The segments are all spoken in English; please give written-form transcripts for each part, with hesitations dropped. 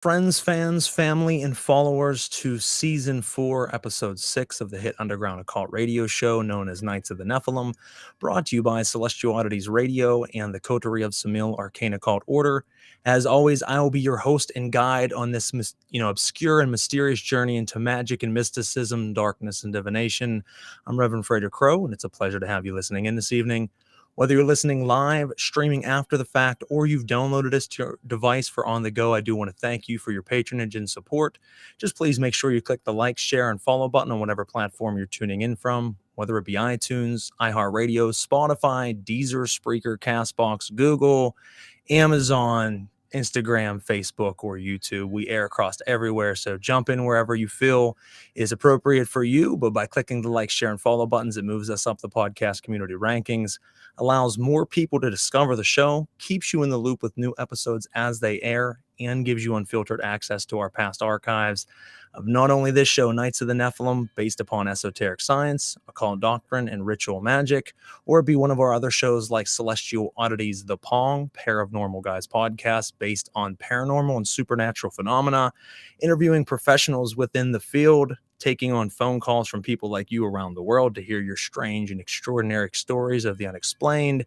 Friends, fans, family, and followers to Season 4, Episode 6 of the hit underground occult radio show known as Knights of the Nephilim, brought to you by Celestial Oddities Radio and the Coterie of Samil Arcane Occult Order. As always, I will be your host and guide on this obscure and mysterious journey into magic and mysticism, darkness and divination. I'm Reverend Frater Crow, and it's a pleasure to have you listening in this evening. Whether you're listening live, streaming after the fact, or you've downloaded this to your device for on the go, I do want to thank you for your patronage and support. Just please make sure you click the like, share, and follow button on whatever platform you're tuning in from, whether it be iTunes, iHeartRadio, Spotify, Deezer, Spreaker, Castbox, Google, Amazon, Instagram, Facebook, or YouTube. We air across everywhere, so jump in wherever you feel is appropriate for you. But by clicking the like, share, and follow buttons, it moves us up the podcast community rankings, allows more people to discover the show, keeps you in the loop with new episodes as they air, and gives you unfiltered access to our past archives of not only this show, Knights of the Nephilim, based upon esoteric science, occult doctrine, and ritual magic, or it be one of our other shows like Celestial Oddities, The Pong, Pair of Normal Guys podcast, based on paranormal and supernatural phenomena, interviewing professionals within the field, taking on phone calls from people like you around the world to hear your strange and extraordinary stories of the unexplained,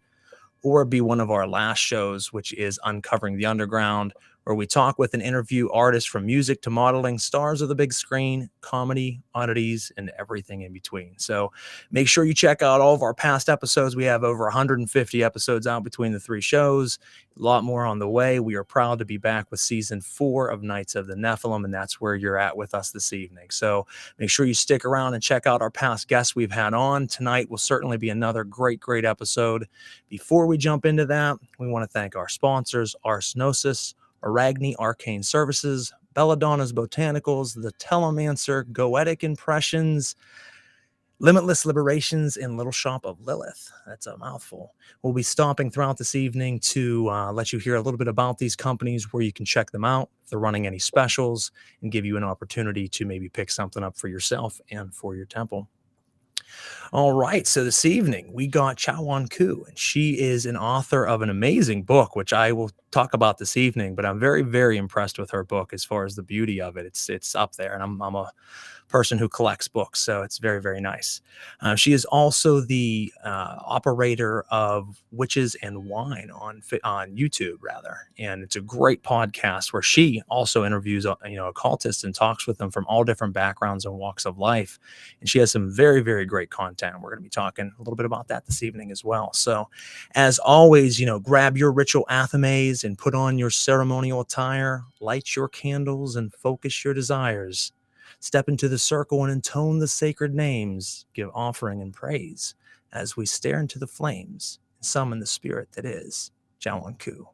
or be one of our last shows, which is Uncovering the Underground, where we talk with and interview artists from music to modeling, stars of the big screen, comedy, oddities, and everything in between. So make sure you check out all of our past episodes. We have over 150 episodes out between the three shows, a lot more on the way. We are proud to be back with Season 4 of Knights of the Nephilim, and that's where you're at with us this evening. So make sure you stick around and check out our past guests we've had on. Tonight will certainly be another great episode. Before we jump into that, we want to thank our sponsors, Arsenosis, Aragni Arcane Services, Belladonna's Botanicals, The Telemancer, Goetic Impressions, Limitless Liberations, and Little Shop of Lilith. That's a mouthful. We'll be stopping throughout this evening to let you hear a little bit about these companies, where you can check them out, if they're running any specials, and give you an opportunity to maybe pick something up for yourself and for your temple. All right, so this evening we got Chaweon Koo, and she is an author of an amazing book, which I will talk about this evening. But I'm very impressed with her book as far as the beauty of it. It's up there, and I'm a person who collects books, so it's very nice. She is also the operator of Witches and Wine on YouTube, rather, and it's a great podcast where she also interviews occultists and talks with them from all different backgrounds and walks of life. And she has some very great content. We're going to be talking a little bit about that this evening as well. So, as always, grab your ritual athames and put on your ceremonial attire, light your candles and focus your desires. Step into the circle and intone the sacred names, give offering and praise as we stare into the flames and summon the spirit that is Chaweon Koo.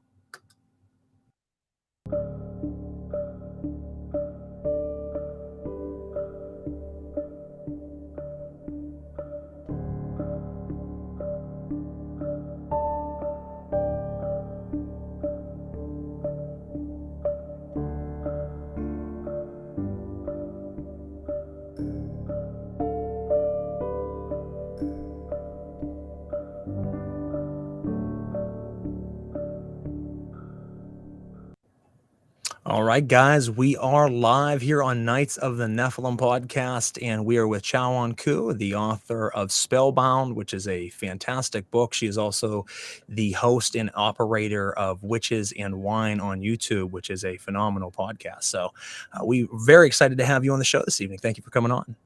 All right, guys, we are live here on Knights of the Nephilim podcast, and we are with Chaweon Koo, the author of Spellbound, which is a fantastic book. She is also the host and operator of Witches and Wine on YouTube, which is a phenomenal podcast. So we're very excited to have you on the show this evening. Thank you for coming on.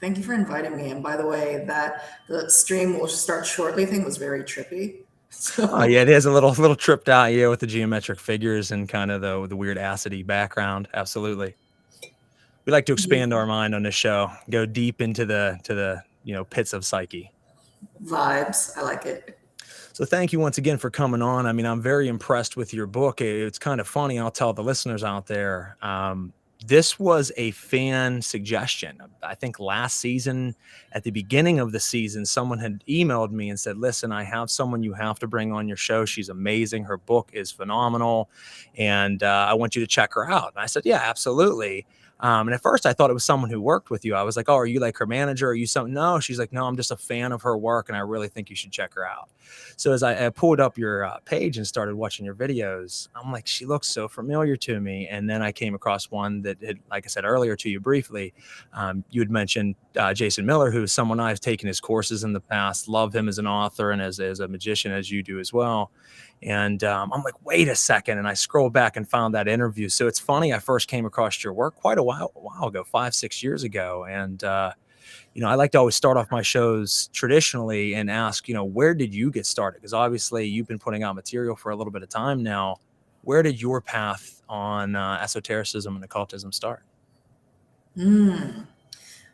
Thank you for inviting me. And by the way, that the stream will start shortly thing was very trippy. So. Yeah, it is a little tripped out, with the geometric figures and kind of the weird acidy background. Absolutely. We like to expand our mind on this show, go deep into the pits of psyche. Vibes. I like it. So thank you once again for coming on. I mean, I'm very impressed with your book. It's kind of funny. I'll tell the listeners out there. This was a fan suggestion. I think last season, at the beginning of the season, someone had emailed me and said, listen, I have someone you have to bring on your show. She's amazing. Her book is phenomenal. And I want you to check her out. And I said, yeah, absolutely. And at first I thought it was someone who worked with you. I was like, oh, are you like her manager? Are you something? No, she's like, no, I'm just a fan of her work. And I really think you should check her out. So as I pulled up your page and started watching your videos, I'm like, she looks so familiar to me. And then I came across one that had, like I said earlier to you briefly, you had mentioned Jason Miller, who is someone I've taken his courses in the past, love him as an author and as a magician, as you do as well. And I'm like, wait a second. And I scrolled back and found that interview. So it's funny, I first came across your work quite a while ago, 5-6 years ago. And I like to always start off my shows traditionally and ask, where did you get started? Because obviously you've been putting out material for a little bit of time now. Where did your path on esotericism and occultism start?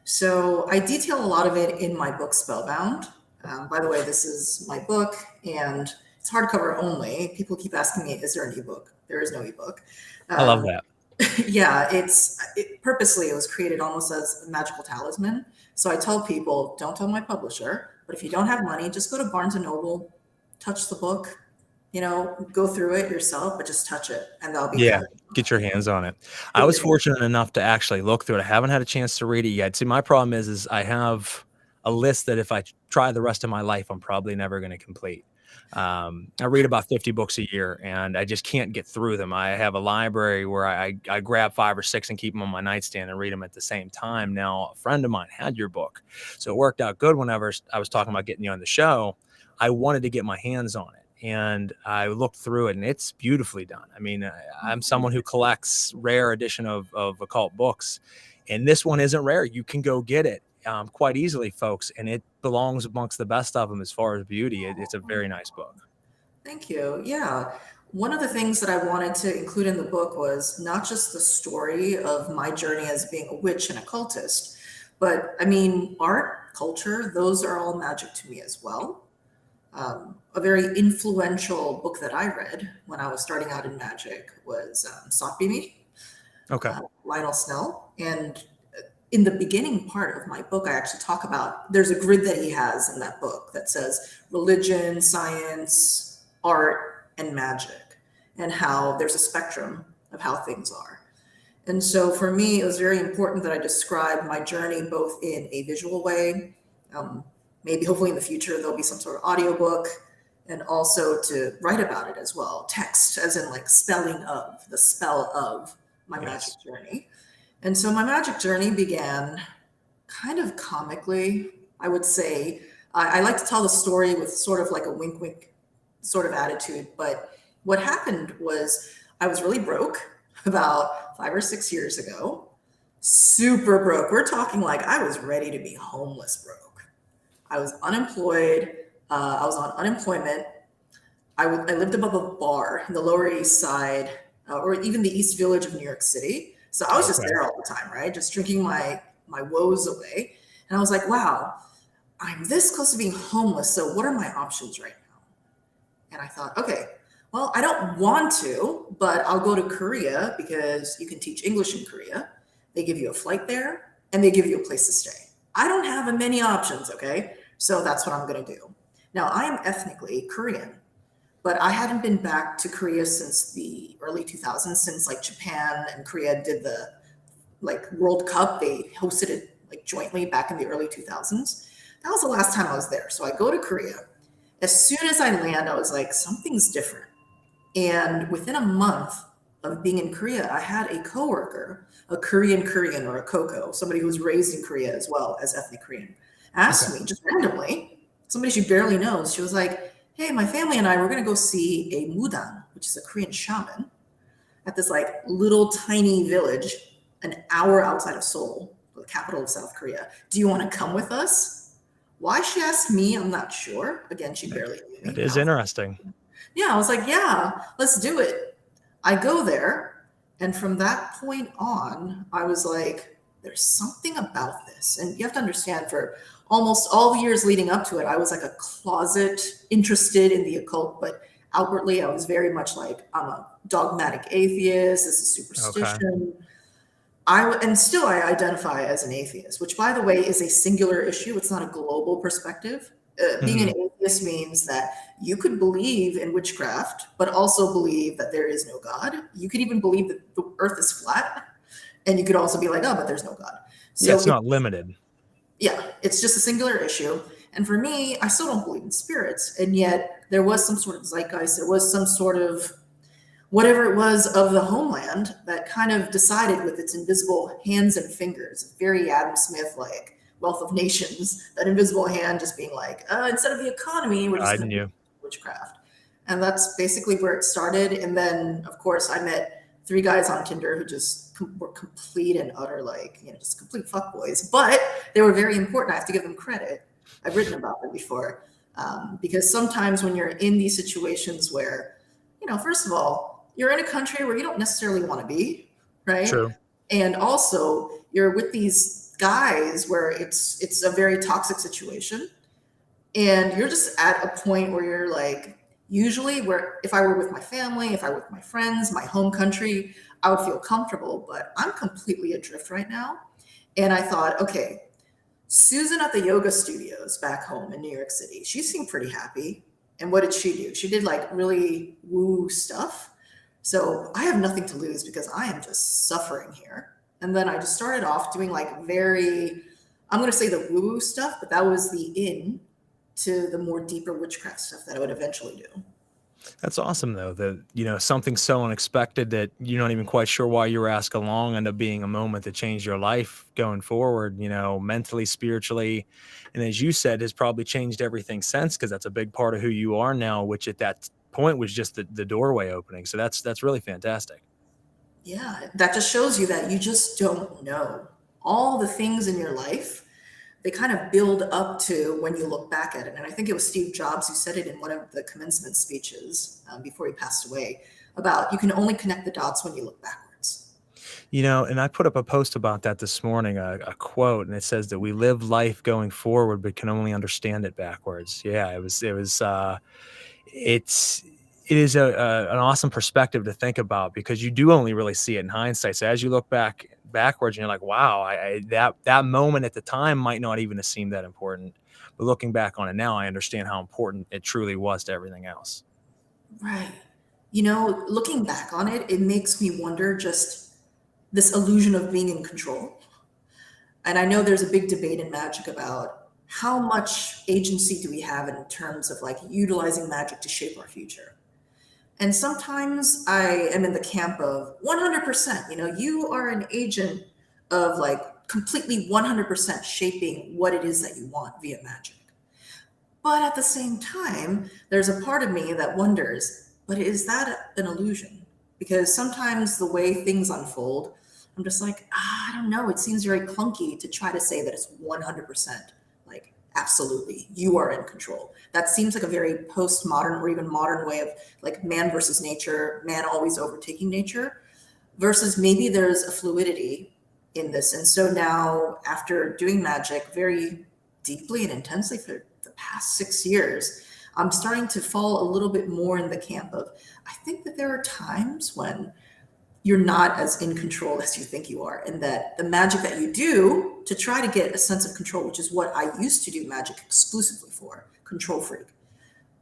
So I detail a lot of it in my book, Spellbound. By the way, this is my book, and it's hardcover only. People keep asking me, is there an ebook? There is no ebook. I love that. Yeah, purposely, it was created almost as a magical talisman. So I tell people, don't tell my publisher, but if you don't have money, just go to Barnes and Noble, touch the book, go through it yourself, but just touch it, and that'll be Yeah, fine. get your hands on it. I was fortunate enough to actually look through it. I haven't had a chance to read it yet. See, my problem is I have a list that if I try the rest of my life, I'm probably never going to complete. I read about 50 books a year, and I just can't get through them. I have a library where I grab 5 or 6 and keep them on my nightstand and read them at the same time. Now, a friend of mine had your book, so it worked out good whenever I was talking about getting you on the show. I wanted to get my hands on it. And I looked through it, and it's beautifully done. I mean, I'm someone who collects rare edition of occult books, and this one isn't rare. You can go get it quite easily, folks, and it belongs amongst the best of them as far as beauty. It's a very nice book. Thank you. Yeah. One of the things that I wanted to include in the book was not just the story of my journey as being a witch and occultist, but I mean, art, culture, those are all magic to me as well. A very influential book that I read when I was starting out in magic was Sockbeamy, Okay. Lionel Snell. And in the beginning part of my book, I actually talk about, there's a grid that he has in that book that says religion, science, art, and magic, and how there's a spectrum of how things are. And so for me, it was very important that I describe my journey both in a visual way. Maybe hopefully in the future, there'll be some sort of audiobook, and also to write about it as well. Text, as in like spelling of, the spell of my magic journey. And so my magic journey began kind of comically, I would say. I like to tell the story with sort of like a wink, wink sort of attitude. But what happened was I was really broke about 5 or 6 years ago, super broke. We're talking like I was ready to be homeless broke. I was unemployed. I was on unemployment. I lived above a bar in the Lower East Side, or even the East Village of New York City. So I was just there all the time, right? Just drinking my woes away. And I was like, wow, I'm this close to being homeless. So what are my options right now? And I thought, okay, well, I don't want to, but I'll go to Korea because you can teach English in Korea. They give you a flight there and they give you a place to stay. I don't have many options, okay? So that's what I'm going to do. Now, I am ethnically Korean, but I hadn't been back to Korea since the early 2000s, since like Japan and Korea did the like World Cup. They hosted it like jointly back in the early 2000s. That was the last time I was there. So I go to Korea. As soon as I land, I was like, something's different. And within a month of being in Korea, I had a coworker, a Korean or a Koko, somebody who was raised in Korea as well as ethnic Korean, asked me just randomly, somebody she barely knows, she was like, hey, my family and I, we're going to go see a mudang, which is a Korean shaman, at this like little tiny village, an hour outside of Seoul, the capital of South Korea. Do you want to come with us? Why she asked me, I'm not sure. Again, she barely knew me. It is interesting. Yeah, I was like, yeah, let's do it. I go there. And from that point on, I was like, there's something about this. And you have to understand, for almost all the years leading up to it, I was like a closet interested in the occult, but outwardly I was very much like, I'm a dogmatic atheist. This is superstition. And still I identify as an atheist, which by the way is a singular issue. It's not a global perspective. Being an Mhm. atheist means that you could believe in witchcraft, but also believe that there is no God. You could even believe that the earth is flat, and you could also be like, oh, but there's no God. Yeah, So it's not limited. yeah, it's just a singular issue. And for me, I still don't believe in spirits. And yet there was some sort of zeitgeist, there was some sort of whatever it was of the homeland that kind of decided with its invisible hands and fingers, very Adam Smith like Wealth of Nations, that invisible hand just being like, instead of the economy, we're just I going to do knew. witchcraft. And that's basically where it started. And then, of course, I met three guys on Tinder who just were complete and utter, like, just complete fuckboys. But they were very important. I have to give them credit. I've written about them before. Because sometimes when you're in these situations where, first of all, you're in a country where you don't necessarily want to be, right? True. And also, you're with these guys where it's a very toxic situation, and you're just at a point where you're like, usually where if I were with my family, if I were with my friends, my home country, I would feel comfortable, but I'm completely adrift right now. And I thought, okay, Susan at the yoga studios back home in New York City, she seemed pretty happy. And what did she do? She did like really woo stuff. So I have nothing to lose because I am just suffering here. And then I just started off doing like I'm going to say the woo stuff, but that was the in to the more deeper witchcraft stuff that I would eventually do. That's awesome though, that, something so unexpected that you're not even quite sure why you were asked along ended up being a moment that changed your life going forward, mentally, spiritually. And as you said, has probably changed everything since, because that's a big part of who you are now, which at that point was just the doorway opening. So that's really fantastic. Yeah, that just shows you that you just don't know. All the things in your life, they kind of build up to when you look back at it. And I think it was Steve Jobs who said it in one of the commencement speeches before he passed away about you can only connect the dots when you look backwards. And I put up a post about that this morning, a quote, and it says that we live life going forward, but can only understand it backwards. Yeah, it's it is an awesome perspective to think about, because you do only really see it in hindsight. So as you look backwards, and you're like, wow, that moment at the time might not even have seemed that important, but looking back on it now, I understand how important it truly was to everything else. Right. Looking back on it, it makes me wonder just this illusion of being in control. And I know there's a big debate in magic about how much agency do we have in terms of like utilizing magic to shape our future. And sometimes I am in the camp of 100%, you are an agent of like completely 100% shaping what it is that you want via magic. But at the same time, there's a part of me that wonders, but is that an illusion? Because sometimes the way things unfold, I'm just like, I don't know. It seems very clunky to try to say that it's 100%. Like, absolutely, you are in control. That seems like a very postmodern or even modern way of like man versus nature, man always overtaking nature, versus maybe there's a fluidity in this. And so now, after doing magic very deeply and intensely for the past 6 years, I'm starting to fall a little bit more in the camp of I think that there are times when you're not as in control as you think you are, and that the magic that you do to try to get a sense of control, which is what I used to do magic exclusively for, control freak.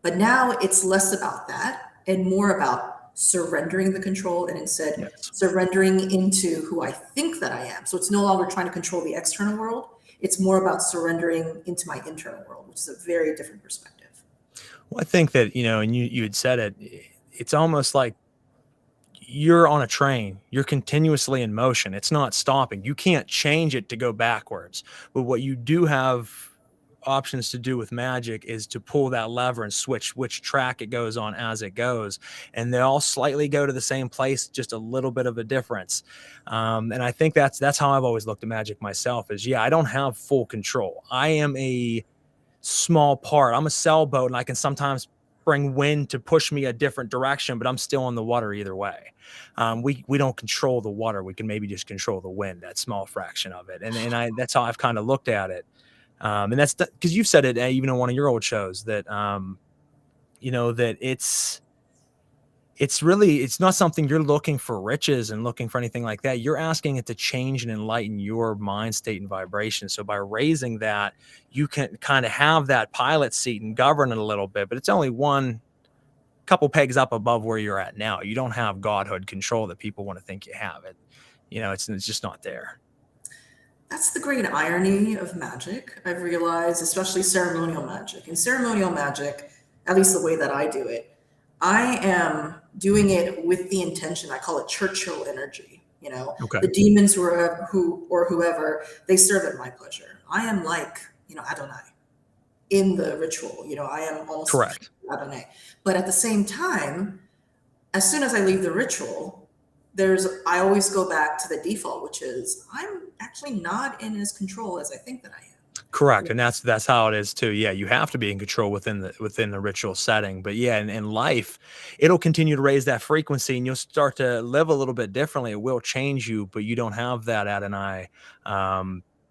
But now it's less about that and more about surrendering the control and instead Yes. surrendering into who I think that I am. So it's no longer trying to control the external world. It's more about surrendering into my internal world, which is a very different perspective. Well, I think that, and you had said it, it's almost like you're on a train, you're continuously in motion. It's not stopping. You can't change it to go backwards. But what you do have options to do with magic is to pull that lever and switch which track it goes on as it goes. And they all slightly go to the same place, just a little bit of a difference. And I think that's how I've always looked at magic myself is, yeah, I don't have full control. I am a small part. I'm a sailboat, and I can sometimes bring wind to push me a different direction, but I'm still in the water either way. We don't control the water. We can maybe just control the wind, that small fraction of it. And that's how I've kind of looked at it. And that's because you've said it even in one of your old shows that that it's not something you're looking for riches and looking for anything like that. You're asking it to change and enlighten your mind state and vibration. So by raising that, you can kind of have that pilot seat and govern it a little bit, but it's only one couple pegs up above where you're at now. You don't have godhood control that people want to think you have it. It's just not there. That's the great irony of magic, I've realized, especially ceremonial magic. In ceremonial magic, at least the way that I do it, I am doing it with the intention, I call it Churchill energy. Okay. The demons whoever, they serve at my pleasure. I am like, Adonai in the ritual. I am almost Correct. Adonai. But at the same time, as soon as I leave the ritual, I always go back to the default, which is I'm actually not in as control as I think that I am. Correct. And that's how it is too. Yeah, you have to be in control within the ritual setting. But yeah, in life, it'll continue to raise that frequency and you'll start to live a little bit differently. It will change you, but you don't have that Adonai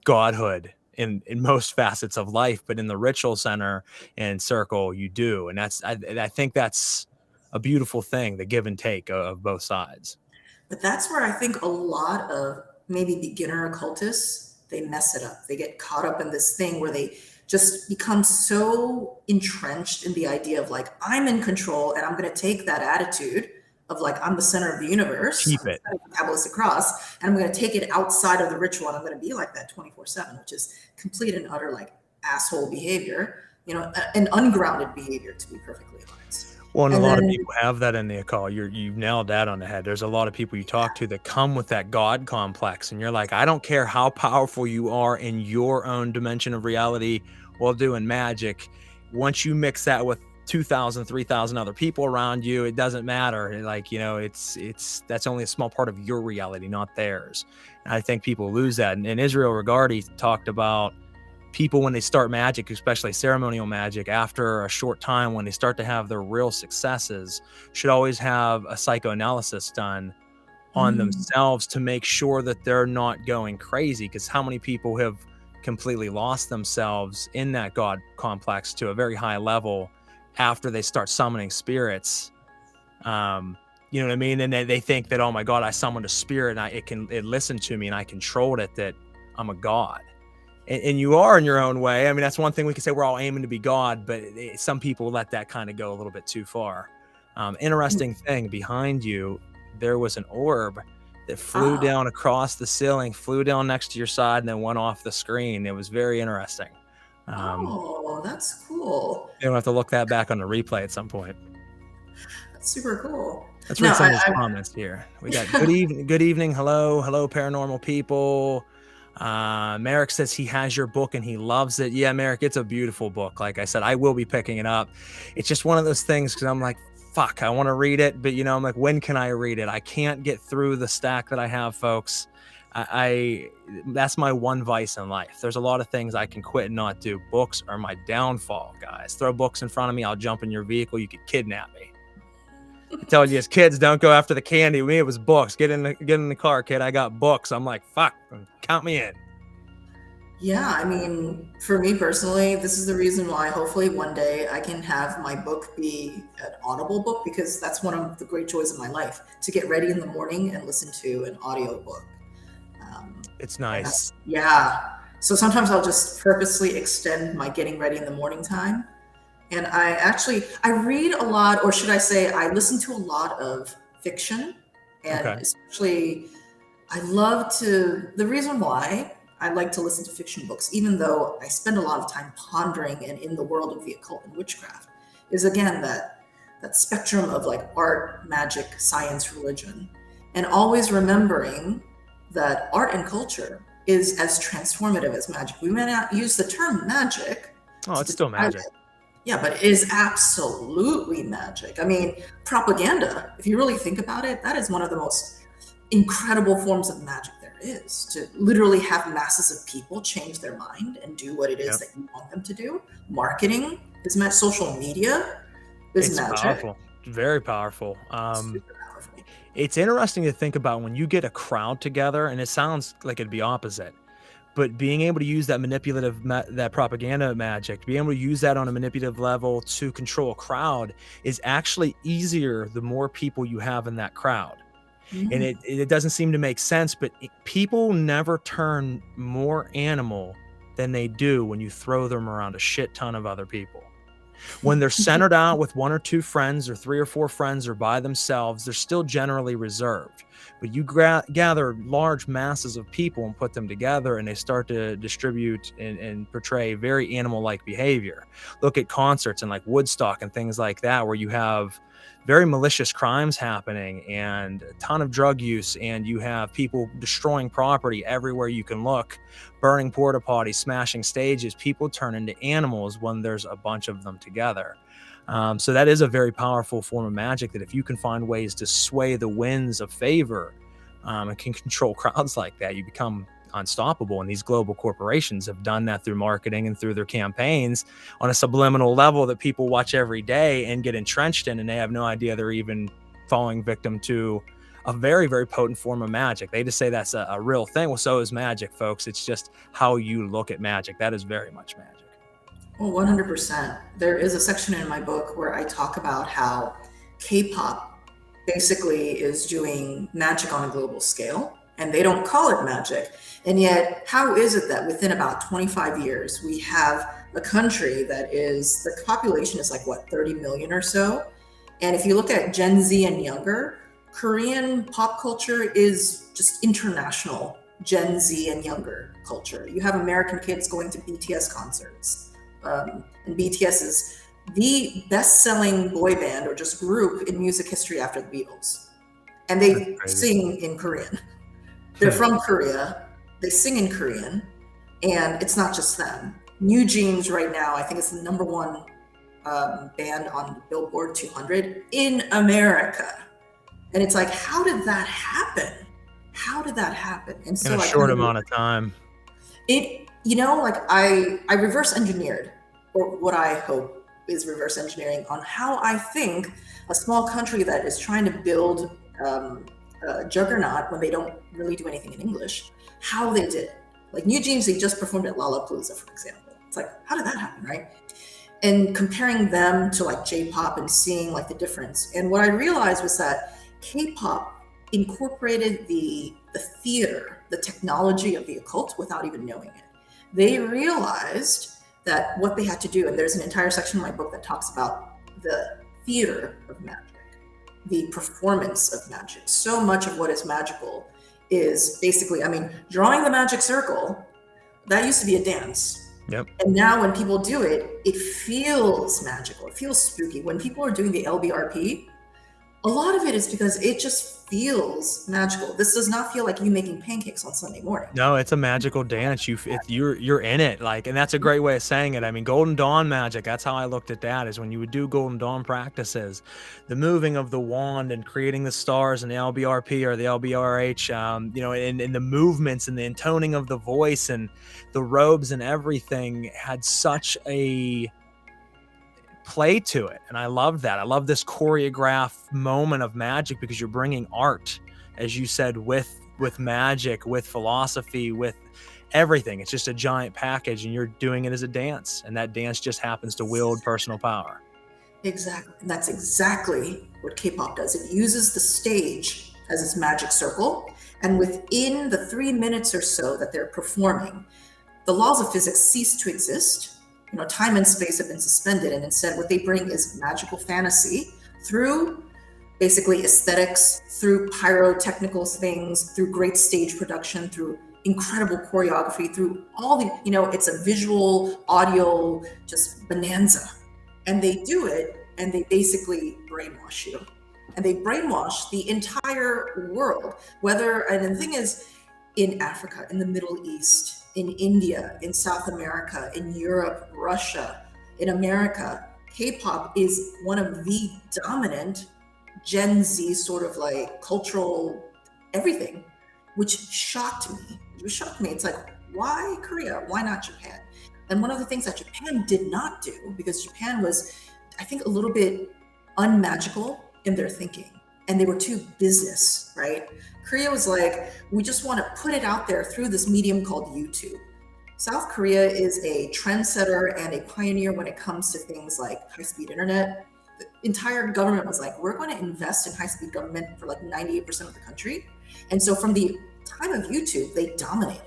godhood in most facets of life. But in the ritual center and circle, you do. And I think that's a beautiful thing, the give and take of both sides. But that's where I think a lot of maybe beginner occultists, they mess it up. They get caught up in this thing where they just become so entrenched in the idea of like, I'm in control and I'm going to take that attitude of like, I'm the center of the universe. Keep it. Kabbalistic cross, and I'm going to take it outside of the ritual and I'm going to be like that 24/7, which is complete and utter like asshole behavior, an ungrounded behavior, to be perfectly honest. Well, and a lot of people have that in the occult. You've nailed that on the head. There's a lot of people you talk to that come with that God complex, and you're like, I don't care how powerful you are in your own dimension of reality while doing magic. Once you mix that with 2,000, 3,000 other people around you, it doesn't matter. Like, that's only a small part of your reality, not theirs. And I think people lose that. And Israel Regardie talked about people when they start magic, especially ceremonial magic, after a short time, when they start to have their real successes, should always have a psychoanalysis done on themselves to make sure that they're not going crazy. Because how many people have completely lost themselves in that God complex to a very high level after they start summoning spirits? You know what I mean? And they think that, oh my God, I summoned a spirit and it listened to me and I controlled it, that I'm a God. And you are in your own way. I mean, that's one thing we can say, we're all aiming to be God, but some people let that kind of go a little bit too far. Interesting thing, behind you, there was an orb that flew down across the ceiling, flew down next to your side, and then went off the screen. It was very interesting. That's cool. You'll have to look that back on the replay at some point. That's super cool. Let's read some of those comments here. We got good evening, hello, paranormal people. Merrick says he has your book and he loves it. Yeah, Merrick, it's a beautiful book. Like I said, I will be picking it up. It's just one of those things because I'm like, fuck, I want to read it, but I'm like, when can I read it? I can't get through the stack that I have, folks. That's my one vice in life. There's a lot of things I can quit and not do. Books are my downfall, guys. Throw books in front of me, I'll jump in your vehicle, you could kidnap me. I told you as kids, don't go after the candy. Me, it was books. Get in the car, kid. I got books. I'm like, fuck, count me in. Yeah, I mean, for me personally, this is the reason why hopefully one day I can have my book be an Audible book, because that's one of the great joys of my life, to get ready in the morning and listen to an audio book. It's nice. Yeah. So sometimes I'll just purposely extend my getting ready in the morning time. And I read a lot, or should I say, I listen to a lot of fiction. And especially, the reason why I like to listen to fiction books, even though I spend a lot of time pondering and in the world of the occult and witchcraft, is again that spectrum of like art, magic, science, religion, and always remembering that art and culture is as transformative as magic. We may not use the term magic. Oh, it's still magic. Yeah, but it is absolutely magic. I mean, propaganda, if you really think about it, that is one of the most incredible forms of magic there is, to literally have masses of people change their mind and do what it is that you want them to do. Marketing is magic. Social media is magic. Powerful. Very powerful. It's interesting to think about when you get a crowd together, and it sounds like it'd be opposite, but being able to use that that propaganda magic, being able to use that on a manipulative level to control a crowd is actually easier the more people you have in that crowd. And it doesn't seem to make sense, but people never turn more animal than they do when you throw them around a shit ton of other people. When they're centered out with 1 or 2 friends or 3 or 4 friends or by themselves, they're still generally reserved. But you gather large masses of people and put them together, and they start to distribute and portray very animal-like behavior. Look at concerts and like Woodstock and things like that, where you have very malicious crimes happening and a ton of drug use, and you have people destroying property everywhere you can look, burning porta potties, smashing stages. People turn into animals when there's a bunch of them together. So that is a very powerful form of magic, that if you can find ways to sway the winds of favor and can control crowds like that, you become unstoppable. And these global corporations have done that through marketing and through their campaigns on a subliminal level that people watch every day and get entrenched in, and they have no idea they're even falling victim to a very, very potent form of magic. They just say that's a real thing. Well, so is magic, folks. It's just how you look at magic. That is very much magic. Well, 100%. There is a section in my book where I talk about how K-pop basically is doing magic on a global scale, and they don't call it magic. And yet, how is it that within about 25 years, we have a country that is, the population is like, what, 30 million or so? And if you look at Gen Z and younger, Korean pop culture is just international Gen Z and younger culture. You have American kids going to BTS concerts. And BTS is the best-selling boy band or just group in music history after the Beatles. And they sing in Korean. They're from Korea. They sing in Korean. And it's not just them. New Jeans right now, I think it's the #1 band on the Billboard 200 in America. And it's like, how did that happen? How did that happen? And so in a short amount of time. It, you know, like I reverse engineered, or what I hope is reverse engineering, on how I think a small country that is trying to build a juggernaut when they don't really do anything in English, how they did it. Like New Jeans, they just performed at Lollapalooza, for example. It's like, how did that happen, right? And comparing them to like J-pop and seeing like the difference. And what I realized was that K-pop incorporated the theater, the technology of the occult without even knowing it. They realized that what they had to do, and there's an entire section in my book that talks about the theater of magic, the performance of magic. So much of what is magical is basically, I mean, drawing the magic circle, that used to be a dance. Yep. And now when people do it, it feels magical. It feels spooky. When people are doing the LBRP, a lot of it is because it just feels magical. This does not feel like you making pancakes on Sunday morning. No, it's a magical dance. You're in it, like, and that's a great way of saying it. I mean, Golden Dawn magic. That's how I looked at that. Is when you would do Golden Dawn practices, the moving of the wand and creating the stars and the LBRP or the LBRH. You know, and the movements and the intoning of the voice and the robes and everything had such a play to it, and I love that. I love this choreographed moment of magic because you're bringing art, as you said, with magic, with philosophy, with everything. It's just a giant package, and you're doing it as a dance, and that dance just happens to wield personal power. Exactly. And that's exactly what K-pop does. It uses the stage as its magic circle, and within the 3 minutes or so that they're performing, the laws of physics cease to exist. You know, time and space have been suspended, and instead what they bring is magical fantasy through basically aesthetics, through pyrotechnical things, through great stage production, through incredible choreography, through all the, you know, it's a visual, audio, just bonanza. And they do it, and they basically brainwash you. And they brainwash the entire world, and the thing is, in Africa, in the Middle East, in India, in South America, in Europe, Russia, in America, K-pop is one of the dominant Gen Z sort of like cultural everything, which shocked me. It shocked me. It's like, why Korea? Why not Japan? And one of the things that Japan did not do, because Japan was, I think, a little bit unmagical in their thinking, and they were too business, right? Korea was like, we just want to put it out there through this medium called YouTube. South Korea is a trendsetter and a pioneer when it comes to things like high-speed internet. The entire government was like, we're going to invest in high-speed government for like 98% of the country. And so from the time of YouTube, they dominated.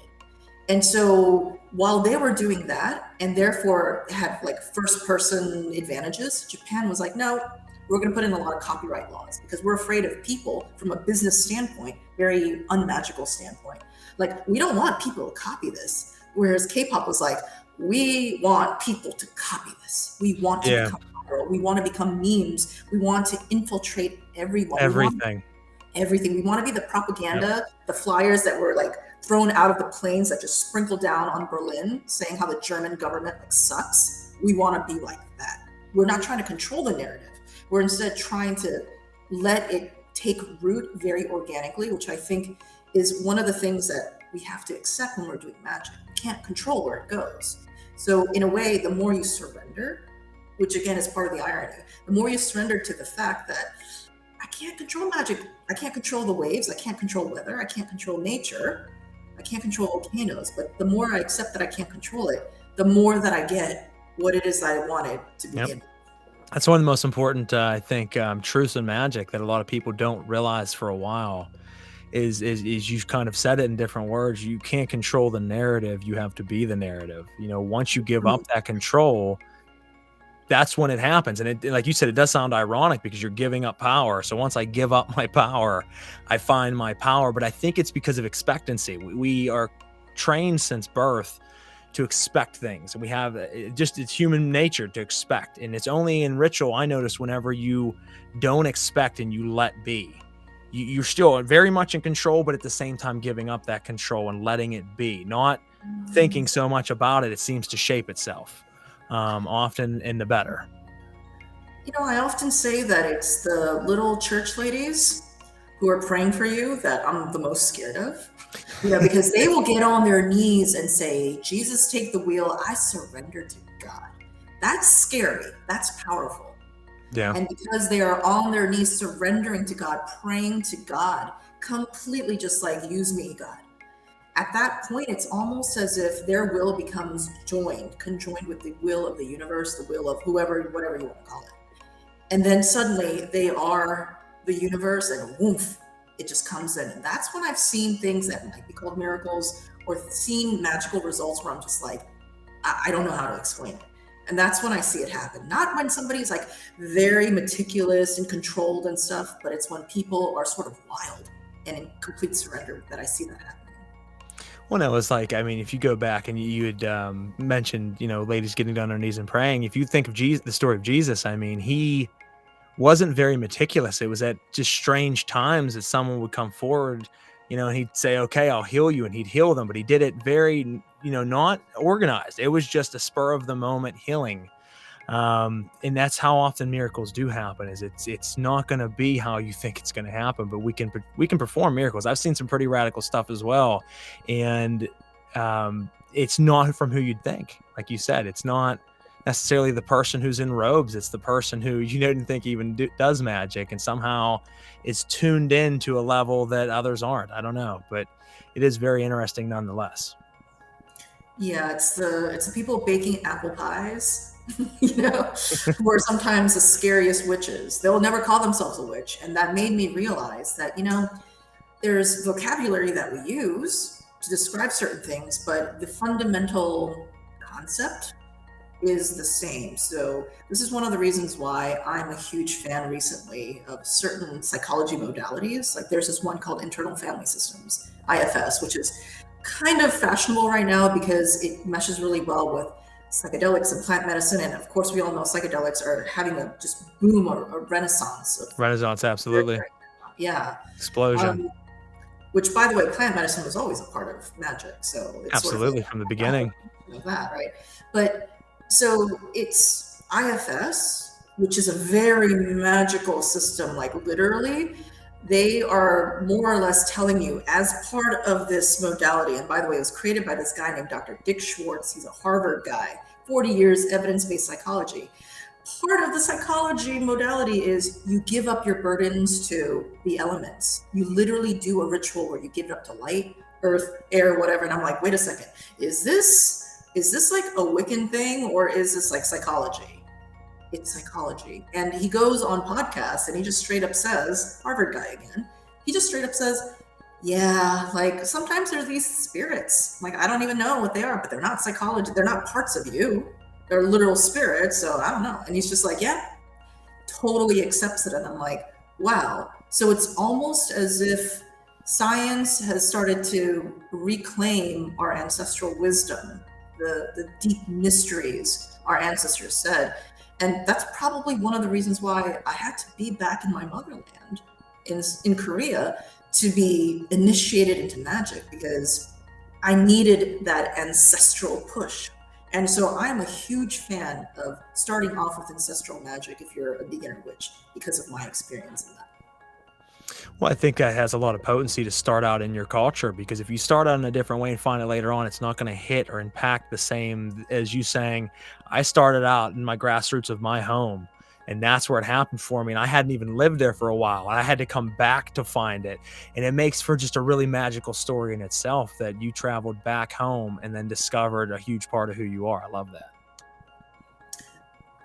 And so while they were doing that and therefore had like first person advantages, Japan was like, no, we're going to put in a lot of copyright laws because we're afraid of people from a business standpoint, very unmagical standpoint. Like, we don't want people to copy this. Whereas K-pop was like, we want people to copy this. We want to become viral. We want to become memes. We want to infiltrate everyone. Everything. Everything. We want to be the propaganda, the flyers that were like thrown out of the planes that just sprinkled down on Berlin saying how the German government like sucks. We want to be like that. We're not trying to control the narrative. We're instead trying to let it take root very organically, which I think is one of the things that we have to accept when we're doing magic. We can't control where it goes. So in a way, the more you surrender, which again is part of the irony, the more you surrender to the fact that I can't control magic. I can't control the waves. I can't control weather. I can't control nature. I can't control volcanoes. But the more I accept that I can't control it, the more that I get what it is that I wanted to begin with. That's one of the most important, I think, truths in magic that a lot of people don't realize for a while is you kind of said it in different words. You can't control the narrative. You have to be the narrative. You know, once you give up that control, that's when it happens. And it, like you said, it does sound ironic because you're giving up power. So once I give up my power, I find my power. But I think it's because of expectancy. We are trained since birth to expect things, and we have it's human nature to expect. And it's only in ritual, I notice, whenever you don't expect and you let be, you're still very much in control, but at the same time giving up that control and letting it be, not thinking so much about it. It seems to shape itself, often in the better. You know, I often say that it's the little church ladies who are praying for you that I'm the most scared of. You know, because they will get on their knees and say, Jesus, take the wheel. I surrender to God. That's scary. That's powerful. Yeah. And because they are on their knees surrendering to God, praying to God, completely just like, use me, God. At that point, it's almost as if their will becomes conjoined with the will of the universe, the will of whoever, whatever you want to call it. And then suddenly they are the universe, and woof, it just comes in. And that's when I've seen things that might be called miracles or seen magical results where I'm just like, I don't know how to explain it. And that's when I see it happen. Not when somebody's like very meticulous and controlled and stuff, but it's when people are sort of wild and in complete surrender that I see that happening. Well, no, it's like, I mean, if you go back and you had mentioned, you know, ladies getting down on their knees and praying, if you think of Jesus, the story of Jesus, I mean, he wasn't very meticulous. It was at just strange times that someone would come forward, you know, and he'd say, okay, I'll heal you. And he'd heal them, but he did it very, you know, not organized. It was just a spur of the moment healing. And that's how often miracles do happen, is it's not going to be how you think it's going to happen, but we can perform miracles. I've seen some pretty radical stuff as well. And, it's not from who you'd think. Like you said, it's not necessarily the person who's in robes. It's the person who you didn't think even does magic and somehow is tuned in to a level that others aren't. I don't know, but it is very interesting nonetheless. Yeah, it's the people baking apple pies, you know, who are sometimes the scariest witches. They'll never call themselves a witch. And that made me realize that, you know, there's vocabulary that we use to describe certain things, but the fundamental concept is the same. So this is one of the reasons why I'm a huge fan recently of certain psychology modalities. Like there's this one called internal family systems, IFS, which is kind of fashionable right now because it meshes really well with psychedelics and plant medicine. And of course, we all know psychedelics are having a just boom or a renaissance. Absolutely. Yeah. Explosion. Which, by the way, plant medicine was always a part of magic. So it's absolutely, sort of from the beginning. That, right? But so it's IFS, which is a very magical system, like literally. They are more or less telling you as part of this modality, and by the way, it was created by this guy named Dr. Dick Schwartz. He's a Harvard guy, 40 years evidence-based psychology. Part of the psychology modality is you give up your burdens to the elements. You literally do a ritual where you give it up to light, earth, air, whatever. And I'm like, wait a second, is this is this like a Wiccan thing or is this like psychology? It's psychology. And he goes on podcasts and he just straight up says, Harvard guy again, he just straight up says, yeah, like sometimes there's these spirits. Like I don't even know what they are, but they're not psychology. They're not parts of you. They're literal spirits. So I don't know. And he's just like, yeah, totally accepts it. And I'm like, wow. So it's almost as if science has started to reclaim our ancestral wisdom, the deep mysteries our ancestors said. And that's probably one of the reasons why I had to be back in my motherland in Korea to be initiated into magic, because I needed that ancestral push. And so I'm a huge fan of starting off with ancestral magic if you're a beginner witch, because of my experience in that. Well, I think that has a lot of potency to start out in your culture, because if you start out in a different way and find it later on, it's not going to hit or impact the same as you saying, I started out in my grassroots of my home and that's where it happened for me. And I hadn't even lived there for a while. I had to come back to find it. And it makes for just a really magical story in itself that you traveled back home and then discovered a huge part of who you are. I love that.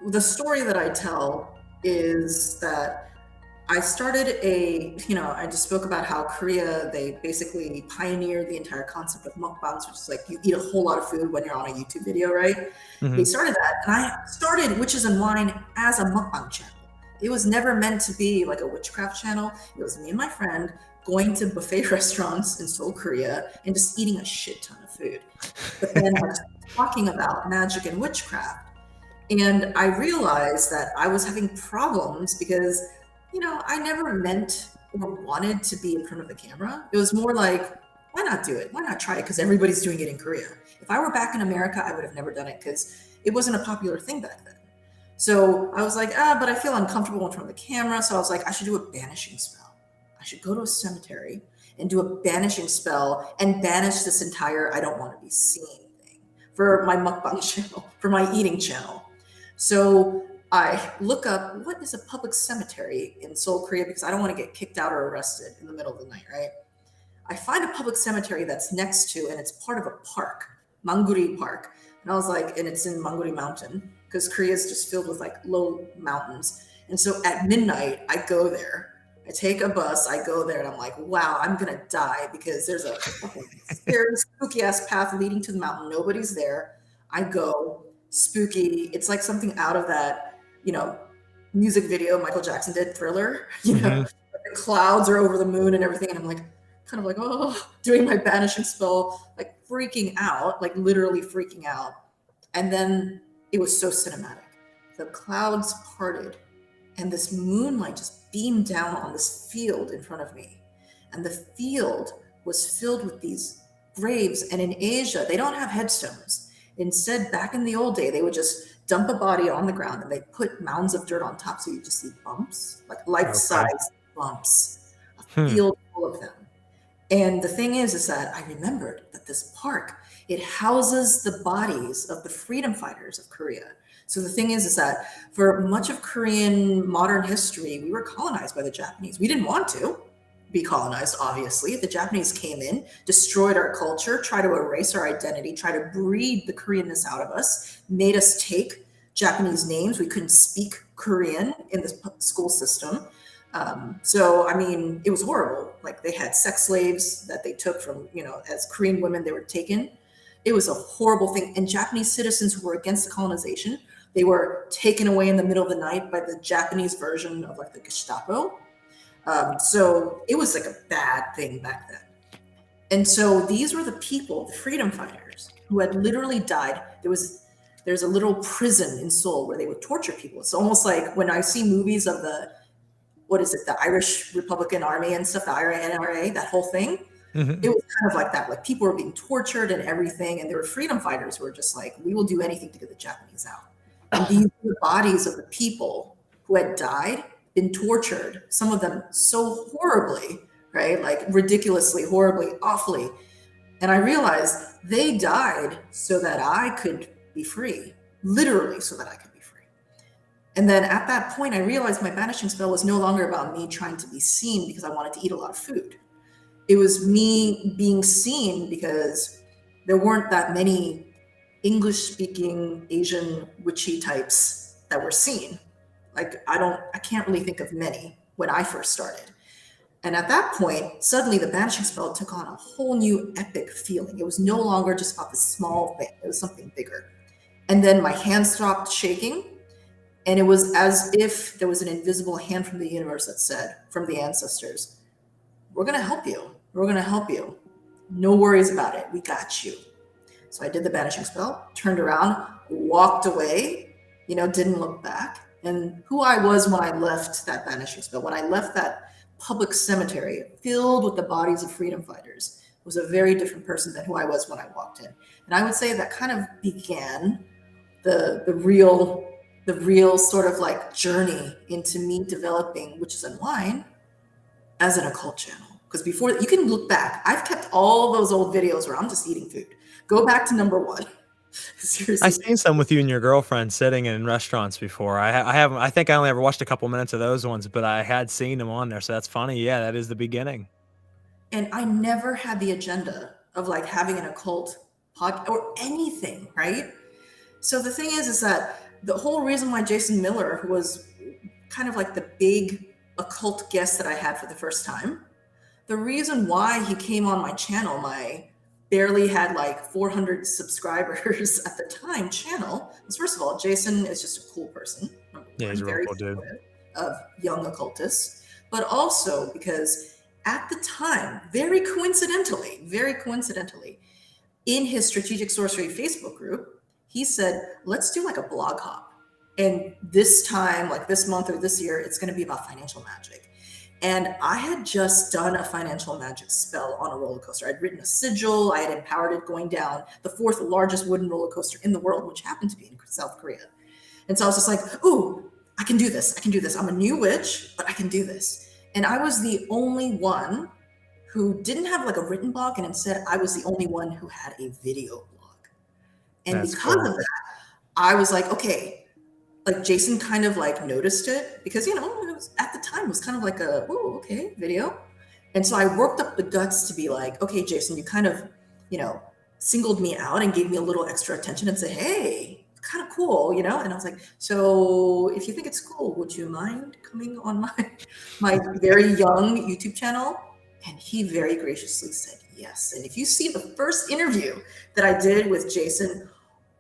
The story that I tell is that I started I just spoke about how Korea, they basically pioneered the entire concept of mukbangs, which is like you eat a whole lot of food when you're on a YouTube video, right? They started that. And I started Witches and Wine as a mukbang channel. It was never meant to be like a witchcraft channel. It was me and my friend going to buffet restaurants in Seoul, Korea, and just eating a shit ton of food. But then I was talking about magic and witchcraft. And I realized that I was having problems because I never meant or wanted to be in front of the camera. It was more like, why not do it? Why not try it? Because everybody's doing it in Korea. If I were back in America, I would have never done it because it wasn't a popular thing back then. So I was like, but I feel uncomfortable in front of the camera. So I was like, I should do a banishing spell. I should go to a cemetery and do a banishing spell and banish this entire I don't want to be seen thing for my mukbang channel, for my eating channel. So I look up what is a public cemetery in Seoul, Korea, because I don't want to get kicked out or arrested in the middle of the night, right? I find a public cemetery that's next to, and it's part of a park, Mangguri Park. And I was like, and it's in Mangguri Mountain, because Korea is just filled with like low mountains. And so at midnight, I go there. I take a bus, I go there, and I'm like, wow, I'm going to die because there's a fucking scary, spooky ass path leading to the mountain. Nobody's there. I go, spooky. It's like something out of that music video Michael Jackson did, Thriller, the clouds are over the moon and everything. And I'm like, kind of like, doing my banishing spell, like freaking out, like literally freaking out. And then it was so cinematic. The clouds parted and this moonlight just beamed down on this field in front of me. And the field was filled with these graves. And in Asia, they don't have headstones. Instead, back in the old day, they would just dump a body on the ground and they put mounds of dirt on top, so you just see bumps, like life-size bumps, a field full of them. And the thing is that I remembered that this park, it houses the bodies of the freedom fighters of Korea. So the thing is that for much of Korean modern history, we were colonized by the Japanese. We didn't want to be colonized, obviously. The Japanese came in, destroyed our culture, tried to erase our identity, tried to breed the Koreanness out of us, made us take Japanese names. We couldn't speak Korean in the school system. So, I mean, it was horrible. Like they had sex slaves that they took from, as Korean women, they were taken. It was a horrible thing. And Japanese citizens who were against the colonization, they were taken away in the middle of the night by the Japanese version of like the Gestapo. So it was like a bad thing back then. And so these were the people, the freedom fighters, who had literally died. There's a little prison in Seoul where they would torture people. It's almost like when I see movies of the Irish Republican Army and stuff, the NRA, that whole thing. It was kind of like that. Like people were being tortured and everything. And there were freedom fighters who were just like, we will do anything to get the Japanese out. And these were the bodies of the people who had died, been tortured, some of them so horribly, right? Like ridiculously, horribly, awfully. And I realized they died so that I could be free, literally so that I could be free. And then at that point, I realized my banishing spell was no longer about me trying to be seen because I wanted to eat a lot of food. It was me being seen because there weren't that many English-speaking Asian witchy types that were seen. Like I can't really think of many when I first started. And at that point, suddenly the banishing spell took on a whole new epic feeling. It was no longer just about this small thing, it was something bigger. And then my hand stopped shaking, and it was as if there was an invisible hand from the universe that said, from the ancestors, we're going to help you. We're going to help you. No worries about it. We got you. So I did the banishing spell, turned around, walked away, didn't look back. And who I was when I left that banishing spell, when I left that public cemetery filled with the bodies of freedom fighters, was a very different person than who I was when I walked in. And I would say that kind of began the real sort of like journey into me developing Witches and Wine as an occult channel. Because before, you can look back, I've kept all those old videos where I'm just eating food. Go back to number 1. Seriously. I've seen some with you and your girlfriend sitting in restaurants before. I haven't. I think I only ever watched a couple minutes of those ones, but I had seen them on there. So that's funny. Yeah, that is the beginning. And I never had the agenda of like having an occult podcast or anything, right? So the thing is that the whole reason why Jason Miller, who was kind of like the big occult guest that I had for the first time, the reason why he came on my channel, my barely had like 400 subscribers at the time channel, was first of all, Jason is just a cool person. Yeah, he's a real cool dude. Of young occultists, but also because at the time, very coincidentally, in his Strategic Sorcery Facebook group, he said, let's do like a blog hop. And this time, like this month or this year, it's going to be about financial magic. And I had just done a financial magic spell on a roller coaster. I'd written a sigil. I had empowered it going down the 4th largest wooden roller coaster in the world, which happened to be in South Korea. And so I was just like, ooh, I can do this. I can do this. I'm a new witch, but I can do this. And I was the only one who didn't have like a written blog. And instead, I was the only one who had a video blog. And that's because cool. Of that, I was like, okay, like Jason kind of like noticed it because, it was, at the time it was kind of like a, oh, okay, video. And so I worked up the guts to be like, okay, Jason, you kind of, singled me out and gave me a little extra attention and said, hey, kind of cool, And I was like, so if you think it's cool, would you mind coming on my very young YouTube channel? And he very graciously said yes. And if you see the first interview that I did with Jason,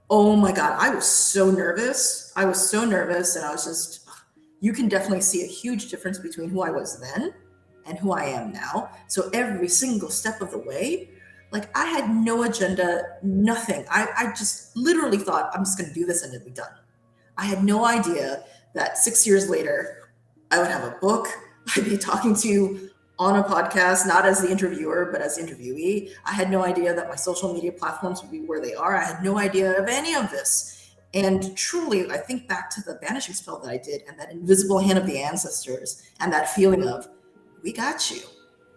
oh my God, I was so nervous. And I was just, you can definitely see a huge difference between who I was then and who I am now. So every single step of the way, like I had no agenda, nothing. I just literally thought I'm just going to do this and it'll be done. I had no idea that 6 years later, I would have a book. I'd be talking to you on a podcast, not as the interviewer, but as the interviewee. I had no idea that my social media platforms would be where they are. I had no idea of any of this. And truly, I think back to the banishing spell that I did and that invisible hand of the ancestors and that feeling of, we got you.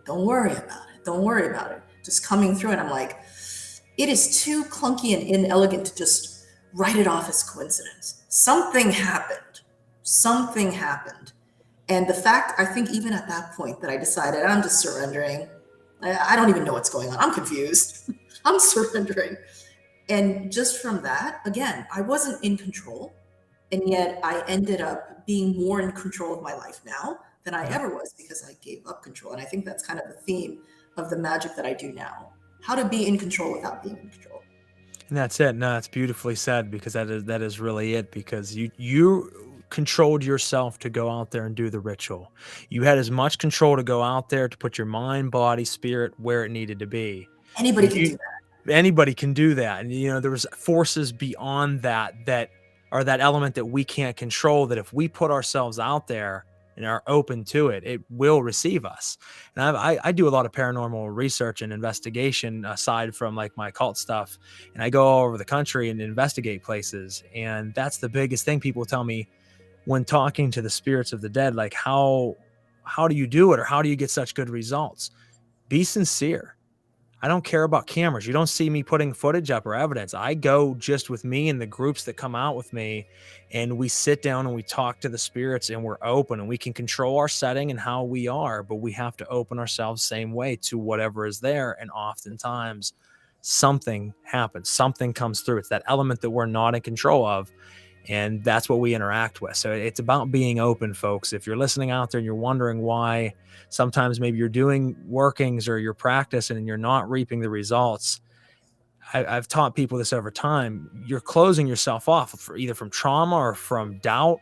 Don't worry about it. Don't worry about it. Just coming through. And I'm like, it is too clunky and inelegant to just write it off as coincidence. Something happened. And the fact, I think even at that point that I decided I'm just surrendering. I don't even know what's going on. I'm confused. I'm surrendering. And just from that, again, I wasn't in control. And yet I ended up being more in control of my life now than I ever was because I gave up control. And I think that's kind of the theme of the magic that I do now. How to be in control without being in control. And that's it. No, it's beautifully said because that is really it. Because you controlled yourself to go out there and do the ritual. You had as much control to go out there to put your mind, body, spirit where it needed to be. Anybody can do that. Anybody can do that. And there was forces beyond that are that element that we can't control, that if we put ourselves out there and are open to it, it will receive us. And I do a lot of paranormal research and investigation aside from like my occult stuff. And I go all over the country and investigate places. And that's the biggest thing people tell me when talking to the spirits of the dead, like how do you do it? Or how do you get such good results? Be sincere. I don't care about cameras. You don't see me putting footage up or evidence. I go just with me and the groups that come out with me, and we sit down and we talk to the spirits and we're open and we can control our setting and how we are, but we have to open ourselves same way to whatever is there. And oftentimes something happens, something comes through. It's that element that we're not in control of. And that's what we interact with. So it's about being open, folks. If you're listening out there and you're wondering why sometimes maybe you're doing workings or you're practicing and you're not reaping the results, I've taught people this over time. You're closing yourself off for either from trauma or from doubt.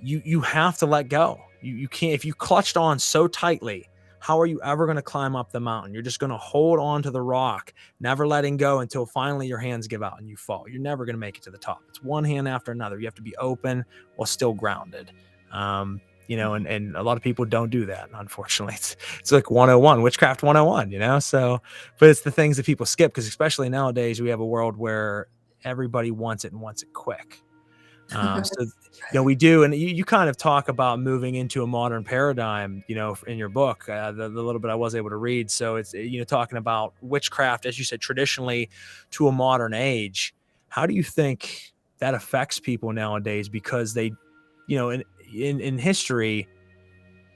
You have to let go. You can't, if you clutched on so tightly, how are you ever going to climb up the mountain? You're just going to hold on to the rock, never letting go until finally your hands give out and you fall. You're never going to make it to the top. It's one hand after another. You have to be open while still grounded. And a lot of people don't do that. Unfortunately, it's like 101, witchcraft 101, so, but it's the things that people skip, because especially nowadays we have a world where everybody wants it and wants it quick. We do. And you kind of talk about moving into a modern paradigm, in your book, the little bit I was able to read. So it's, talking about witchcraft, as you said, traditionally to a modern age. How do you think that affects people nowadays? Because they, in history,